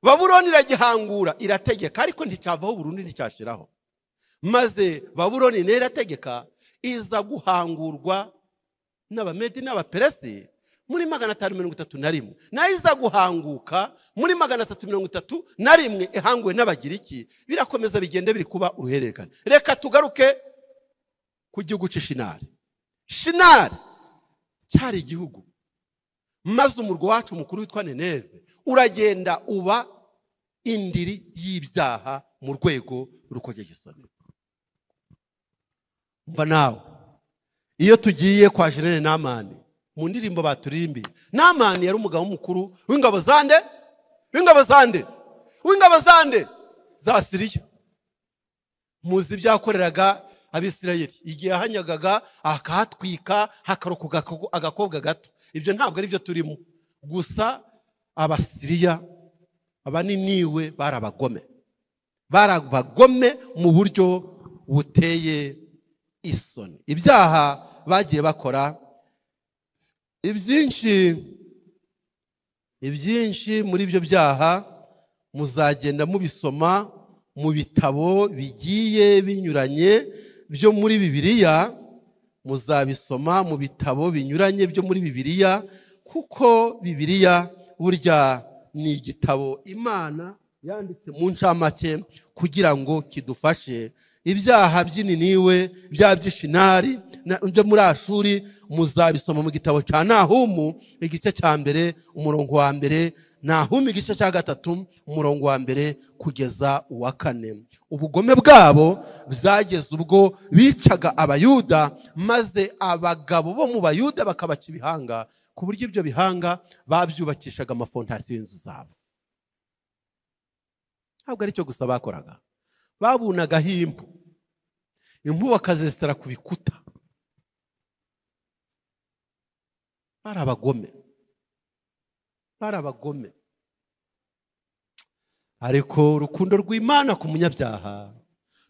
Babuloni iragihangura, irategeka, ariko nticyavaho burundu, nticyashiraho. Maze Babuloni nerategeka iza guhangurwa n'Abamedi n'Abaperesi muri 531, nayo iza guhanguka muri 331 ihanguwe n'Abagiriki. Birakomeza bigende biri kuba uruhererekane. Reka tugaruke ku gihugu cy'Ishinari. Shinari cyari igihugu, maze umurwa wacu mukuru witwa Nineve uragenda uba indiri y'ibyaha mu rwego rukogeye isoni. Mva nawe iyo tugiye kwa Jenerali Namani mu ndirimbo baturirimbiye, Namani yari umugabo mukuru w'ingabo zande za Siriya. Muzi byakoreraga Abisirayeli igihe hanyagaga akahatwika hakarokoka agakobwa gato. Ibyo ntabwo ari byo turimo. Gusa Abasiriya, Abaniniwe barabagome mu buryo buteye isoni. Ibyaha bagiye bakora ibyinshi muri ibyo byaha muzagenda mubisoma mu bitabo bigiye binyuranye byo muri Bibiliya. Muzabisoma mu bitabo binyuranye byo muri Bibiliya, kuko Bibiliya burya ni igitabo Imana yanditse mu ncamake kugira ngo kidufashe. Ibyaha by'Ininiwe, bya by'Ishinari byo muri Ashuri muzabisoma mu gitabo cya Nahumu igice cya 1 umurongo wa 1, Nahumu igice cya 3 umurongo wa 1 kugeza uwa 4. Ubugome bwabo byageze ubwo bicaga Abayuda, maze abagabo bo mu Bayuda bakabaca ibihanga, ku buryo ibyo bihanga babyubakishaga amafondasiyo y'inzu zabo. Ntabwo ari cyo gusa bakoraga, babunagaho impu bakazesitara ku bikuta. Barabagome. Ariko urukundo rw'Imana ku munyabyaha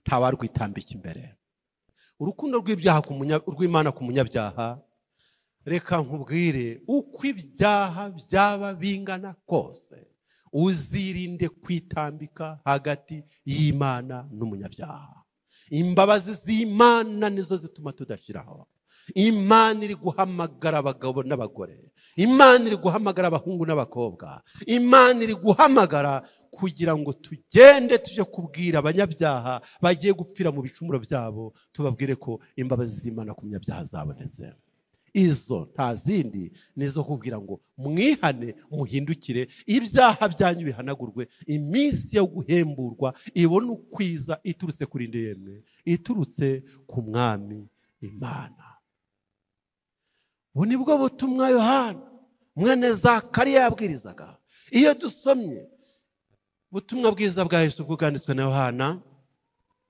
ntawarwitambika imbere. Urukundo rw'Imana ku munyabyaha, reka nkubwire, uko ibyaha byaba bingana kose uzirinde kwitambika hagati y'Imana n'umunyabyaha. imbabazi z'Imana nizo zituma tudashiraho. Imana iri guhamagara abagabo n'abagore, Imana iri guhamagara abahungu n'abakobwa, Imana iri guhamagara kugira ngo tugende tuje kubwira abanyabyaha bagiye gupfira mu bicumuro byabo, tubabwire ko imbabazi z'Imana ku munyabyaha zabonetse. Izo nta zindi nizo kubwira ngo mwihane muhindukire, ibyaha byanyu bihanagurwe, iminsi yo guhemburwa ibone ukwiza iturutse kuri ndemwe, iturutse ku Mwami Imana. Ubu nibwo butumwa Yohana mwene Zakariya yabwirizaga. Iyo dusomye ubutumwa bwiza bwa Yesu bwanditswe na Yohana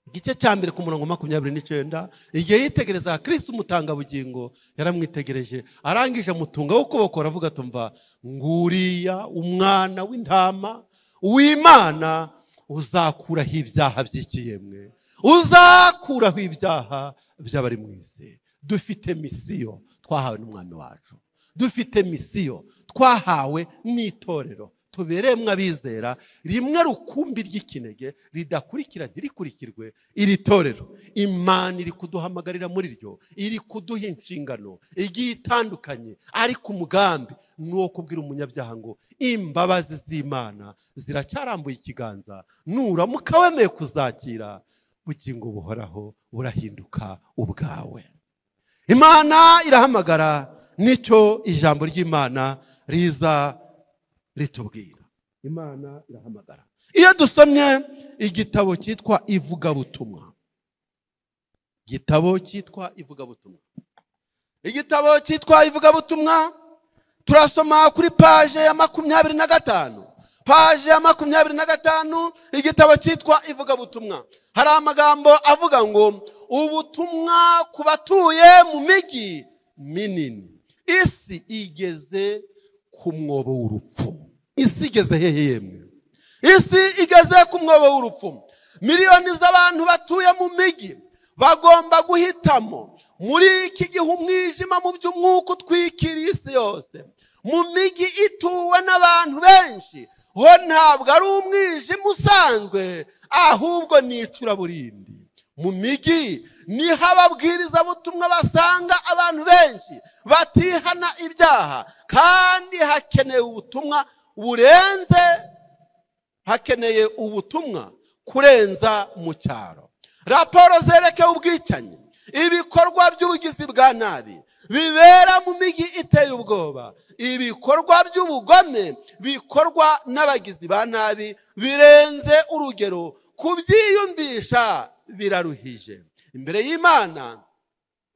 igice cya mbere ku murongo 29, igihe yitegereza Kristo umutangabugingo, yaramwitegereje arangije amutunga ukuboko aravuga tumva nguriya umwana w'intama w'Imana uzakuraho ibyaha by'ikiyemwe, uzakuraho ibyaha by'abari mu isi. Dufite misiyo twahawe n'umwami wacu, dufite misiyo twahawe n'itorero, tuberemwe abizera rimwe rukumbi ry'ikinege ridakurikira ntirikurikirwe. Iri torero Imana iri kuduhamagarira muri ryo, iri kuduha inshingano igiye itandukanye, ariko umugambi nuwo kubwira umunyabyaha ngo imbabazi z'Imana ziracyarambuye ikiganza, nuramuka wemeye kuzakira bugingo buhoraho burahinduka ubwawe. Imana irahamagara, nicyo ijambo ry'Imana riza ritubwira. Imana irahamagara. Iyo dusomye igitabo cyitwa Ivugabutumwa, igitabo cyitwa Ivugabutumwa, turasoma kuri paje ya 25, paje ya 25, igitabo cyitwa Ivugabutumwa. Hari amagambo avuga ngo ubutumwa ku batuye mu migi minini. Isi igeze ku mwobo w'urupfu. Isi igeze hehe yemwe? Isi igeze ku mwobo w'urupfu. Miliyoni z'abantu batuye mu migi bagomba guhitamo muri iki gihe umwijima mu by'umwuka utwikiriye isi yose. Mu migi ituwe n'abantu benshi ho ntabwo ari umwijima usanzwe, ahubwo ni icuraburindi. Mu migi niho ababwiriza butumwa basanga abantu benshi batihana ibyaha, kandi hakeneye ubutumwa burenze, hakeneye ubutumwa kurenza mu cyaro. Raporo zerekeye ubwicanyi, ibikorwa by'ubugizi bwa nabi bibera mu migi iteye ubwoba, ibikorwa by'ubugome bikorwa n'abagizi ba nabi birenze urugero, kubyiyumvisha biraruhije. Imbere y'Imana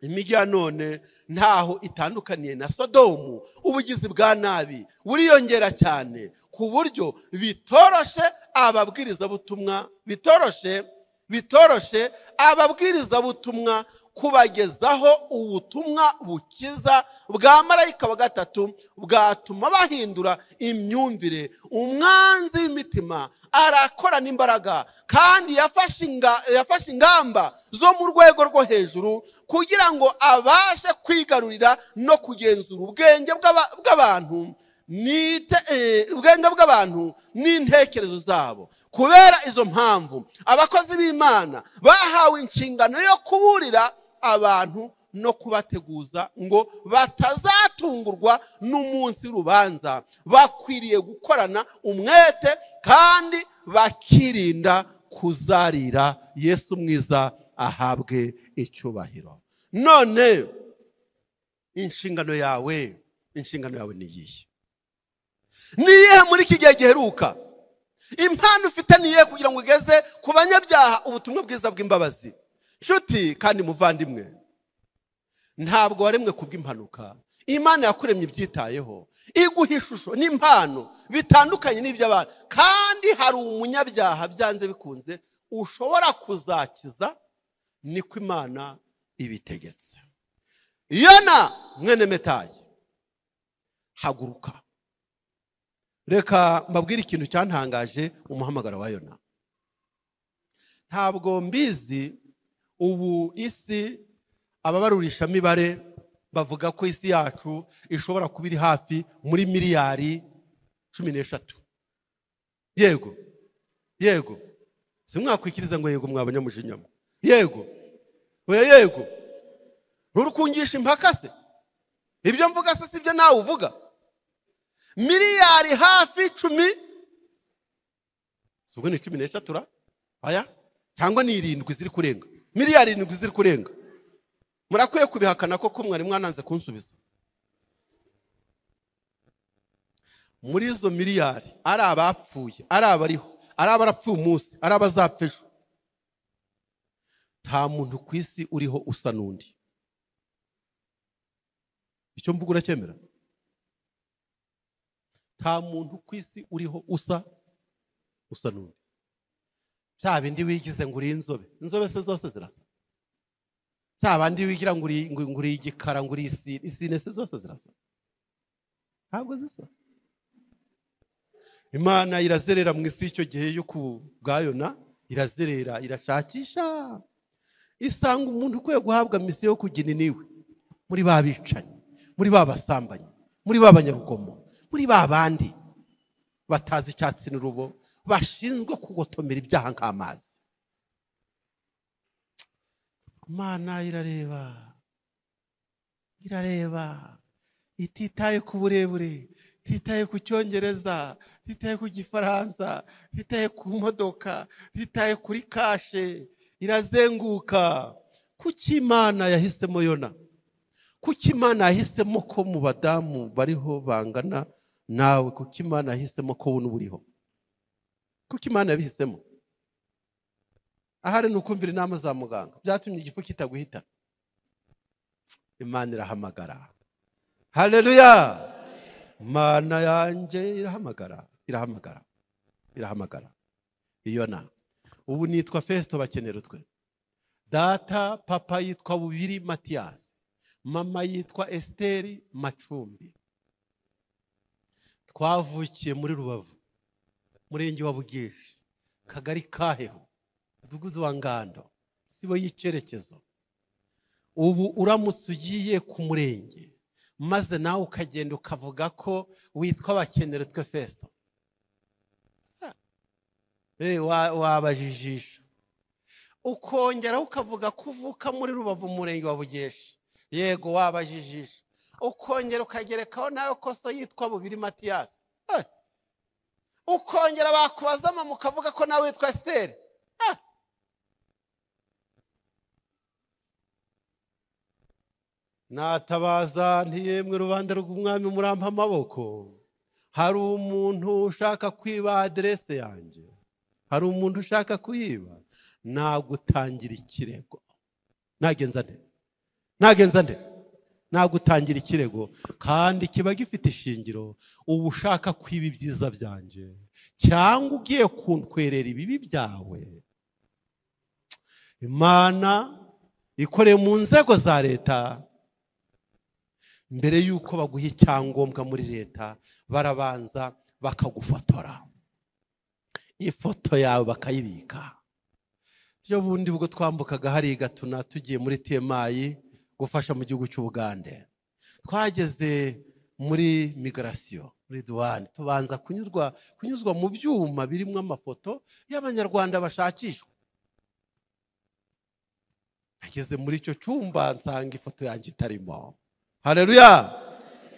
imigi ya none ntaho itandukaniye na Sodomu. Ubugizi bwa nabi buriyongera cyane ku buryo bitoroshe ababwiriza butumwa, bitoroshe ababwiriza butumwa kubagezaho ubutumwa bukiza bwa marayika wa gatatu bwatuma bahindura imyumvire. Umwanzi w'imitima arakorana imbaraga kandi yafashe ingamba zo mu rwego rwo hejuru kugira ngo abashe kwigarurira no kugenzura ubwenge bw'abantu n'intekerezo zabo. Kubera izo mpamvu abakozi b'Imana bahawe inshingano yo kuburira abantu no kubateguza ngo batazatungurwa n'umunsi w'urubanza. Bakwiriye gukorana umwete kandi bakirinda kuzarira. Yesu mwiza ahabwe icyubahiro. None inshingano yawe ni iyihe? Niye muri iki gihe giheruka impano ufite niye kugira ngo ugeze ku banyabyaha ubutumwa bwiza bw'imbabazi? Nshuti kandi muvandimwe, ntabwo waremwe kubw'impanuka. Imana yakuremye ibyitayeho, iguha ishusho n'impano bitandukanye n'iby'abandi, kandi hari umunyabyaha byanze bikunze ushobora kuzakiza, niko Imana ibitegetse. Yona mwene Metayi, haguruka. Reka mbabwire ikintu cyantangaje umuhamagaro wa Yona. Ntabwo mbizi ubu isi ababarurisha mibare bavuga ko isi yacu ishobora kuba iri hafi muri miliyari 13. Yego simwakwikiriza ngo yego mwabanyamujinyamo. yego we yego nturukungisha impaka se ibyo mvuga se sibyo nawe uvuga miliyari hafi 10 subwo ni 13 ra aya cyangwa ni 7 ziri kurenga miliyari 7 ziri kurenga murakwiye kubihakana ko mwari mwananze kunsubiza muri izo miliyari ari abapfuye ari abariho ari abarapfuye umunsi ari abazapfejo nta muntu kwisi uriho usa nundi icyo mvuga uracyemera nta muntu kwisi uriho usa nundi cya bindi wigize ngo uri inzobe se zose zirasa cya bandi wigira ngo uri igikara ngo uri isine se zose zirasa ntabwo zisa Imana irazerera mu isi icyo gihe yo kubwayona irazerera irashakisha isanga umuntu ukwiye guhabwa misiyo yo kugina niwe muri babicanye muri babasambanye muri babanyarugomo muri babandi batazi icyatsi n'urubo bashinzwe kugotomera ibyaha nk'amazi Imana irareba ititaye ku burebure titaye ku cyongereza titaye ku gifaransa titaye ku modoka titaye kuri kashe irazenguka kuki Imana yahisemo Yona kuki Imana yahisemo ko mu badamu bariho bangana nawe kuki Imana yahisemo ko buno buriho kuki Imana yabihisemo ahari nukumvira inama za muganga byatumye igifu kitaguhita Imana irahamagara haleluya Mana yanjye irahamagara Yona ubu nitwa Festo bakenera utwe data papa yitwa Bubiri Mathias mama yitwa Esteri Macumbi twavukiye muri Rubavu murenge wa Bugeshi kagari Kaheho mudugudu wa Ngando sibo y'icyerekezo ubu uramutse ugiye ku murenge maze nawe ukagenda ukavuga ko witwa bakenera utwe Festo wabajijisha ukongera ukavuga ko uvuka muri Rubavu murenge wa Bugeshi yego wabajijisha ukongera ukagerekaho nawe ko so yitwa Bubiri Mathias ukongera bakubaza mama ukavuga ko nawe witwa Esther natabaza ntiyemwe rubanda rw'umwami murampa amaboko hari umuntu ushaka kwiba adresse yanjye hari umuntu ushaka kuyiba nagutangira ikirego nagenza nde nagutangira ikirego kandi kiba gifite ishingiro ubu ushaka kwiba ibyiza byanjye cyangwa ugiye kuntwerera ibibi byawe Imana ikoreye mu nzego za leta mbere yuko baguha icyangombwa muri leta barabanza bakagufotora ifoto yawe bakayibika byo bundi bwo twambukaga hari Gatuna tugiye muri TMI gufasha mu gihugu cy'Ubugande twageze muri migration muri douane tubanza kunyuzwa mu byuma birimo amafoto y'abanyarwanda bashakishwa ageze muri icyo cyumba nsanga ifoto yanjye itarimo haleluya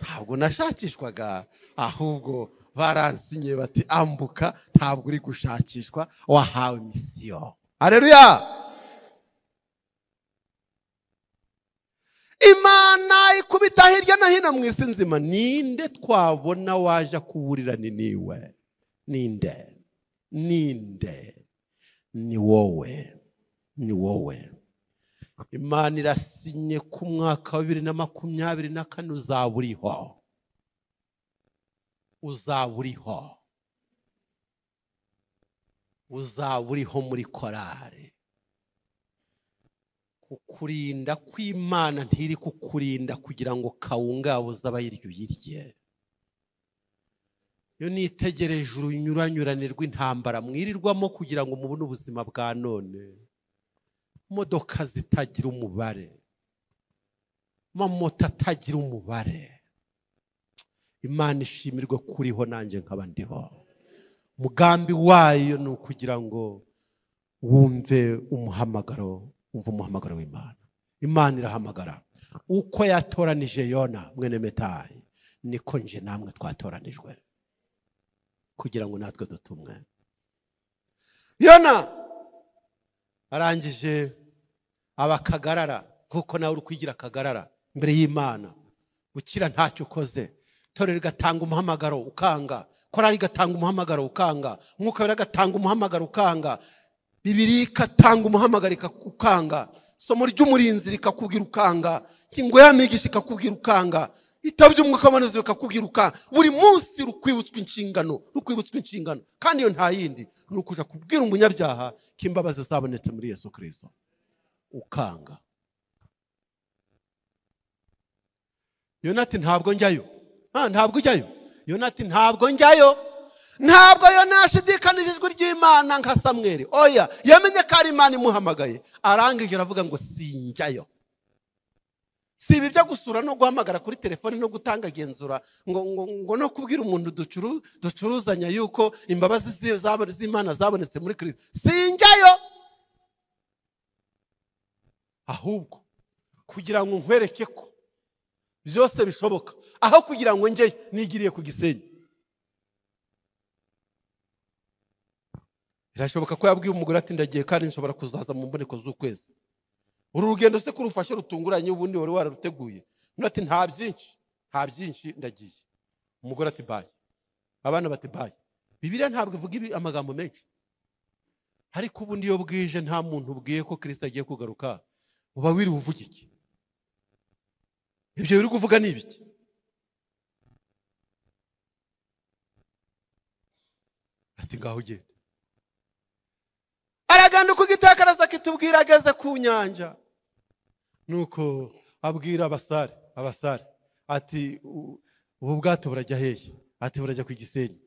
ntabwo nashakishwaga ahubwo baransinye bati ambuka ntabwo uri gushakishwa wahawe misiyo haleluya Imana ikubita hirya no hino mu isi nzima ninde twabona waje kuburira niwe ninde ni wowe Imana irasinye ku mwaka wa 2024 uzaburiho muri korari kukurinda kw'Imana ntiri kukurinda kugira ngo kawungabuza abayiryo yirye yo nitegereje urunyuranyuranirwa intambara mwirirwamo kugira ngo mubone ubuzima bwa none modoka zitagira umubare mamoto atagira umubare Imana ishimirwe kuriho nanjye nkaba ndiho mugambi wayo ni ukugira ngo wumve umuhamagaro umva umuhamagaro w'Imana. Imana irahamagara. Uko yatoranije Yona mwene Metayi, niko nje namwe twatoranijwe kugira ngo natwe dutumwe. Yona arangije abakagarara, kuko nawe uri kwigira akagarara imbere y'Imana. Gukira ntacyo ukoze. Torero gatanga umuhamagaro ukanga, korari gatanga umuhamagaro ukanga, Mwuka Wera gatanga umuhamagaro ukanga, Bibiliya ikatanga umuhamagaro ukanga, somo ry'umurinzi rikakubwira ukanga, ingo y'amigisha ikakubwira ukanga, itabo ry'Umwuka w'Imana rikakubwira ukanga. Buri munsi rukwibutswa inshingano, kandi iyo nta yindi ni ukuja kubwira umunyabyaha ko imbabazi zabonetse muri Yesu Kristo. Ukanga. Yonati ntabwo njyayo. Ntabwo ujyayo. Yonati ntabwo njyayo. Ntabwo yonashidikanije ijwi ry'Imana nka Samweli. Oya, yamenye ko ari Imana imuhamagaye. Arangije aravuga ngo sinjyayo. Si ibi byo gusura no guhamagara kuri telefone no gutanga genzura ngo no kubwira umuntu ducuruzanya yuko imbabazi z'Imana zabonetse muri Kristo. Sinjyayo. Ahubwo kugira ngo nkwereke ko byose bishoboka, aho kugira ngo njye nigiriye ku Gisenyi. Birashoboka ko yabwiye umugore ati ndagiye kandi nshobora kuzaza mu mboneko z'ukwezi. Uru rugendo se kurufashe rutunguranye ubundi wari wararuteguye. Ati nta byinshi ndagiye. Umugore ati baye. Abana bati baye. Bibiliya ntabwo ivuga amagambo menshi. Ariko ubundi iyo bwije nta muntu ubwiye ko Kristo agiye kugaruka, uba wiri uvuga iki? Ibyo biri kuvuga ni ibiki? Ati ngaho ugende. Araganda uko igitekerezo kitubwira ageze ku nyanja. Nuko abwira abasare ati ubu bwato burajya hehe? Ati burajya ku Gisenyi.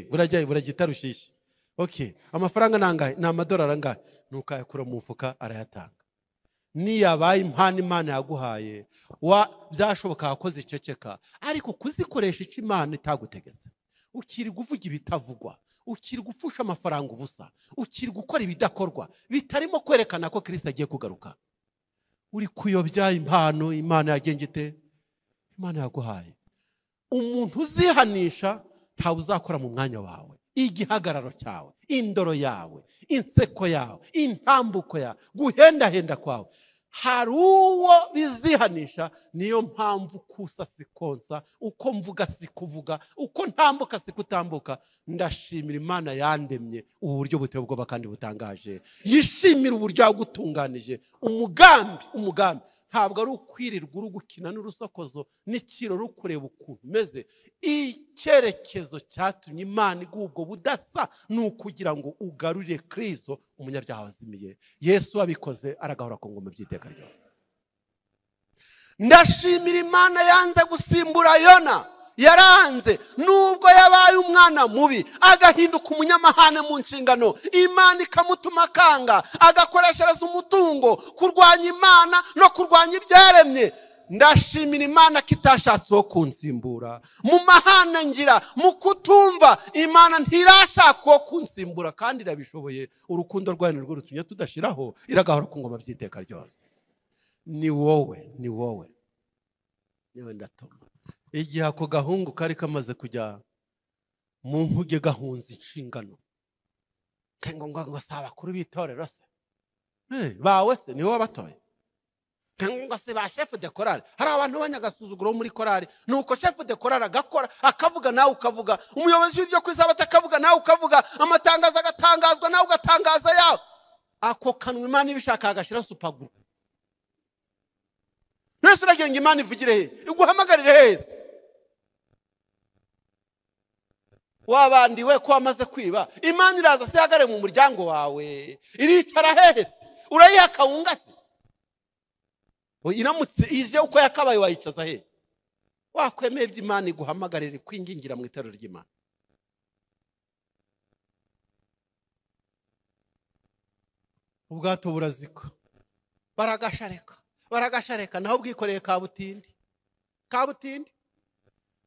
Burajya Tarushishi. Okay, amafaranga nangahe? Ni amadolari angahe? Nuko ayakura mu mufuka arayatanga. Niyabaye impano Imana yaguhaye, byashoboka akoze iceceka, ariko kuzikoresha icyo Imana itagutegetse. Ukiri kuvuga ibitavugwa, ukiri gufusha amafaranga ubusa, ukiri gukora ibidakorwa bitarimo kwerekana ko Kristo agiye kugaruka. Uri kuyobya impano Imana yagengete, Imana yaguhaye. Umuntu uzihanisha ntawe uzakora mu mwanya wawe. Igihagararo cyawe, indoro yawe, inseko yawe, intambuko yawe, guhendahenda kwawe, hari uwo bizihanisha. Niyo mpamvu kusa sikonsa, uko mvuga sikuvuga, uko ntambuka sikutambuka. Ndashimira Imana yandemye uburyo buteye ubwoba kandi butangaje. Yishimira uburyo yagutunganije. Umugambi ntabwo ari ukwirirwa uri gukina n'urusokozo n'ikirori kureba ukuntu umeze. Icyerekezo cyatumye Imana iguha ubwo budasa ni ukugira ngo ugarurire Kristo umunyabyaha wazimiye. Yesu wabikoze aragahora ku ngoma by'iteka ryose. Ndashimira Imana yanze gusimbura Yona. Yaranze nubwo yabaye umwana mubi, agahinduka umunyamahane mu nshingano. Imana ikamutuma kanga, agakoreshereza umutungo kurwanya Imana no kurwanya ibyaremye. Ndashimira Imana kitashatse wo kunsimbura. Mu mahane ngira, mu kutumva, Imana ntirashaka wo kunsimbura kandi irabishoboye. Urukundo rwayo nirwo rutumye tudashiraho, iragahora ku ngoma by'iteka ryose. Ni wowe niwe ndatuma. Igihe ako gahungu kari kamaze kujya mu nkuge gahunze inshingano, ngo saba kuri bitorero se bawe se niwe wabatoye, ngo se ba chef de chorale. Hari abantu banyagasuzuguro muri chorale, nuko chef de chorale agakora akavuga nawe ukavuga, umuyobozi w'ibyo kwizabata akavuga nawe ukavuga, amatangazo agatangazwa nawe ugatangaza yawe. Ako kanwa Imana ibishaka agashira supaguru. Nese uragira ngo Imana ivugire he? Iguhamagarire heza. Wabandi we ko amaze kwiba, Imana iraza se yagare mu muryango wawe, iricara hehe se? Urayihaka wungase? Iramutse ije uko yakabaye wayicaza he? Wakwemeye by'Imana iguhamagarire kwingingira mu itorero ry'Imana. Ubwato buraziko, baragashareka naho bwikoreye kabutindi.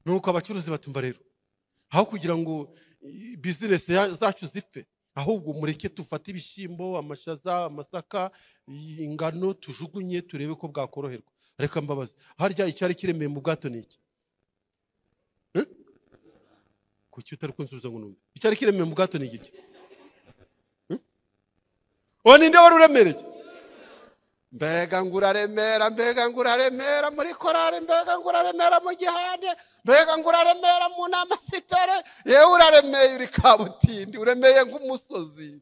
Nuko abacuruzi batumva rero, aho kugira ngo business zacu zipfe, ahubwo mureke tufate ibishyimbo, amashaza, amasaka, ingano tujugunye turebe ko bwakoroherwa. Reka mbabaze, harya icyari kiremeye mu bwato ni iki? Kuki utari kunsubiza ngo numve? Icyari kiremeye mu bwato ni iki? Ninde wari uremereye? Mbega nguraremera, mbega nguraremera muri korari, mbega nguraremera mu gihande, mbega nguraremera mu nama sitore. Yewe uraremeye uri kabutindi, uremeye nk'umusozi,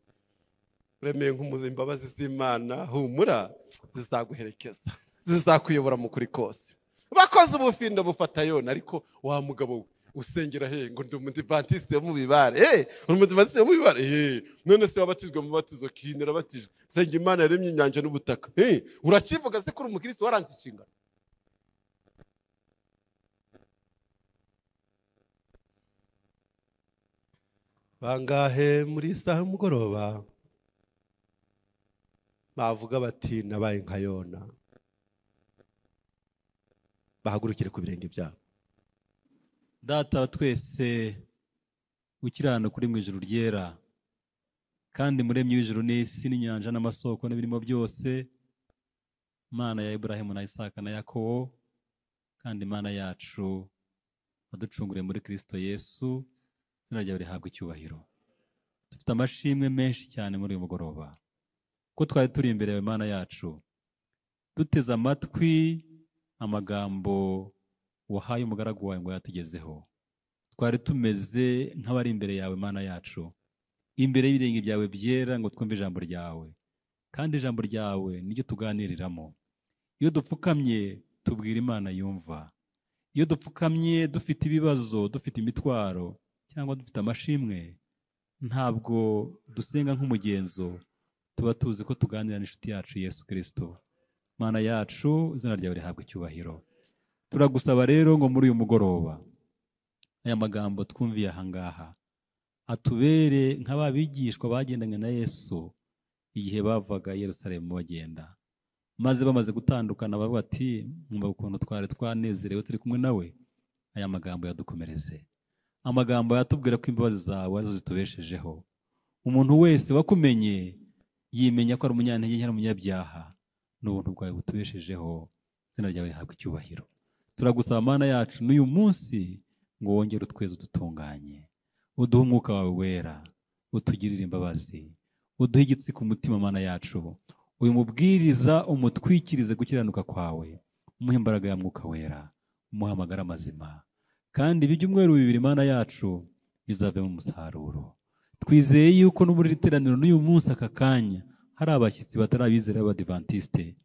uremeye nk'umusozi. Imbabazi z'Imana humura zizaguherekeza, zizakuyobora mu kuri kose. Bakoze ubufindo bufata Yona, ariko wa mugabo we usengera ngo ndi umudivantiste wo mu bibare. Umudivantiste wo mu bibare, none se wabatizwe mu batizo kinera batijwe. Senga Imana yaremye inyanja n'ubutaka. Urakivuga se kuri umukristo waranze ikingano? Bangahe muri saha y'umugoroba bavuga bati nabaye nka Yona? Bahagurukire ku birenge byabo. Data twese ukirana kuri mu ijuru ryera, kandi muremye w'ijuru n'isi n'inyanja n'amasoko n'ibirimo byose, Mana ya Ibrahimu na Isaka na Yakobo, kandi Mana yacu waducunguriye muri Kristo Yesu, izina ryawe rihabwa icyubahiro. Dufite amashimwe menshi cyane muri uyu mugoroba ko twari turi imbere yawe Mana yacu, duteze amatwi amagambo wahaye umugaragu wawe ngo yatugezeho. Twari tumeze nk'abari imbere yawe Mana yacu, imbere y'ibirenge byawe byera ngo twumve ijambo ryawe, kandi ijambo ryawe niryo tuganiriramo. Iyo dupfukamye tubwira Imana yumva, iyo dupfukamye dufite ibibazo, dufite imitwaro cyangwa dufite amashimwe, ntabwo dusenga nk'umugenzo, tuba tuzi ko tuganira n'inshuti yacu Yesu Kristo. Mana yacu, izina ryawe rihabwa icyubahiro. Turagusaba rero ngo muri uyu mugoroba aya magambo twumviye ahangaha atubere nk'ababigishwa bagendanye na Yesu igihe bavaga i Yerusalemu bagenda, maze bamaze gutandukana bavuga ati mwumva ukuntu twari twanezerewe turi kumwe nawe. Aya magambo yadukomereze, amagambo yatubwira ko imbabazi zawe arizo zitubeshejeho. Umuntu wese wakumenye yimenya ko ari umunyantege nke n'umunyabyaha, n'ubuntu bwawe butubeshejeho. Izina ryawe rihabwa icyubahiro. Turagusaba Mana yacu n'uyu munsi ngo wongere utweze udutunganye, uduhe umwuka wawe wera, utugirire imbabazi, uduhe igitsi ku mutima Mana yacu. Uyu mubwiriza umutwikirize gukiranuka kwawe, umuhe imbaraga ya mwuka wera, umuhe amagara mazima, kandi ibi byumweru bibiri Mana yacu bizavemo umusaruro. Twizeye yuko no muri iteraniro n'uyu munsi aka kanya hari abashyitsi batarabizera b'Abadivantiste.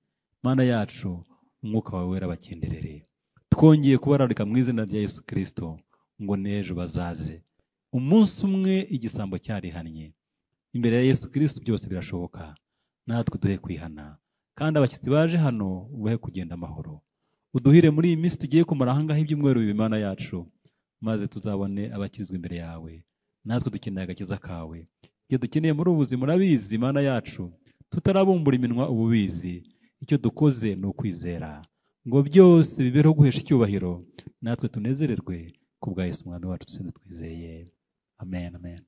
Mana yacu, umwuka wawe wera bakenderere. Twongeye kubararika mu izina rya Yesu Kristo ngo n'ejo bazaze. Umunsi umwe igisambo cyarihannye, imbere ya Yesu Kristo byose birashoboka. Natwe duhe kwihana, kandi abashyitsi baje hano ubahe kugenda amahoro. Uduhire muri iyi minsi tugiye kumara ahangaha ibyumweru bibiri Mana yacu, maze tuzabone abakirizwa imbere yawe. Natwe dukeneye agakiza kawe. Iyo dukeneye muri ubu buzima urabizi Mana yacu, tutarabumbura iminwa ububizi. Icyo dukoze ni ukwizera ngo byose bibereho guhesha icyubahiro, natwe tunezererwe ku bwa Yesu Umwami wacu twizeye. Amen, amen.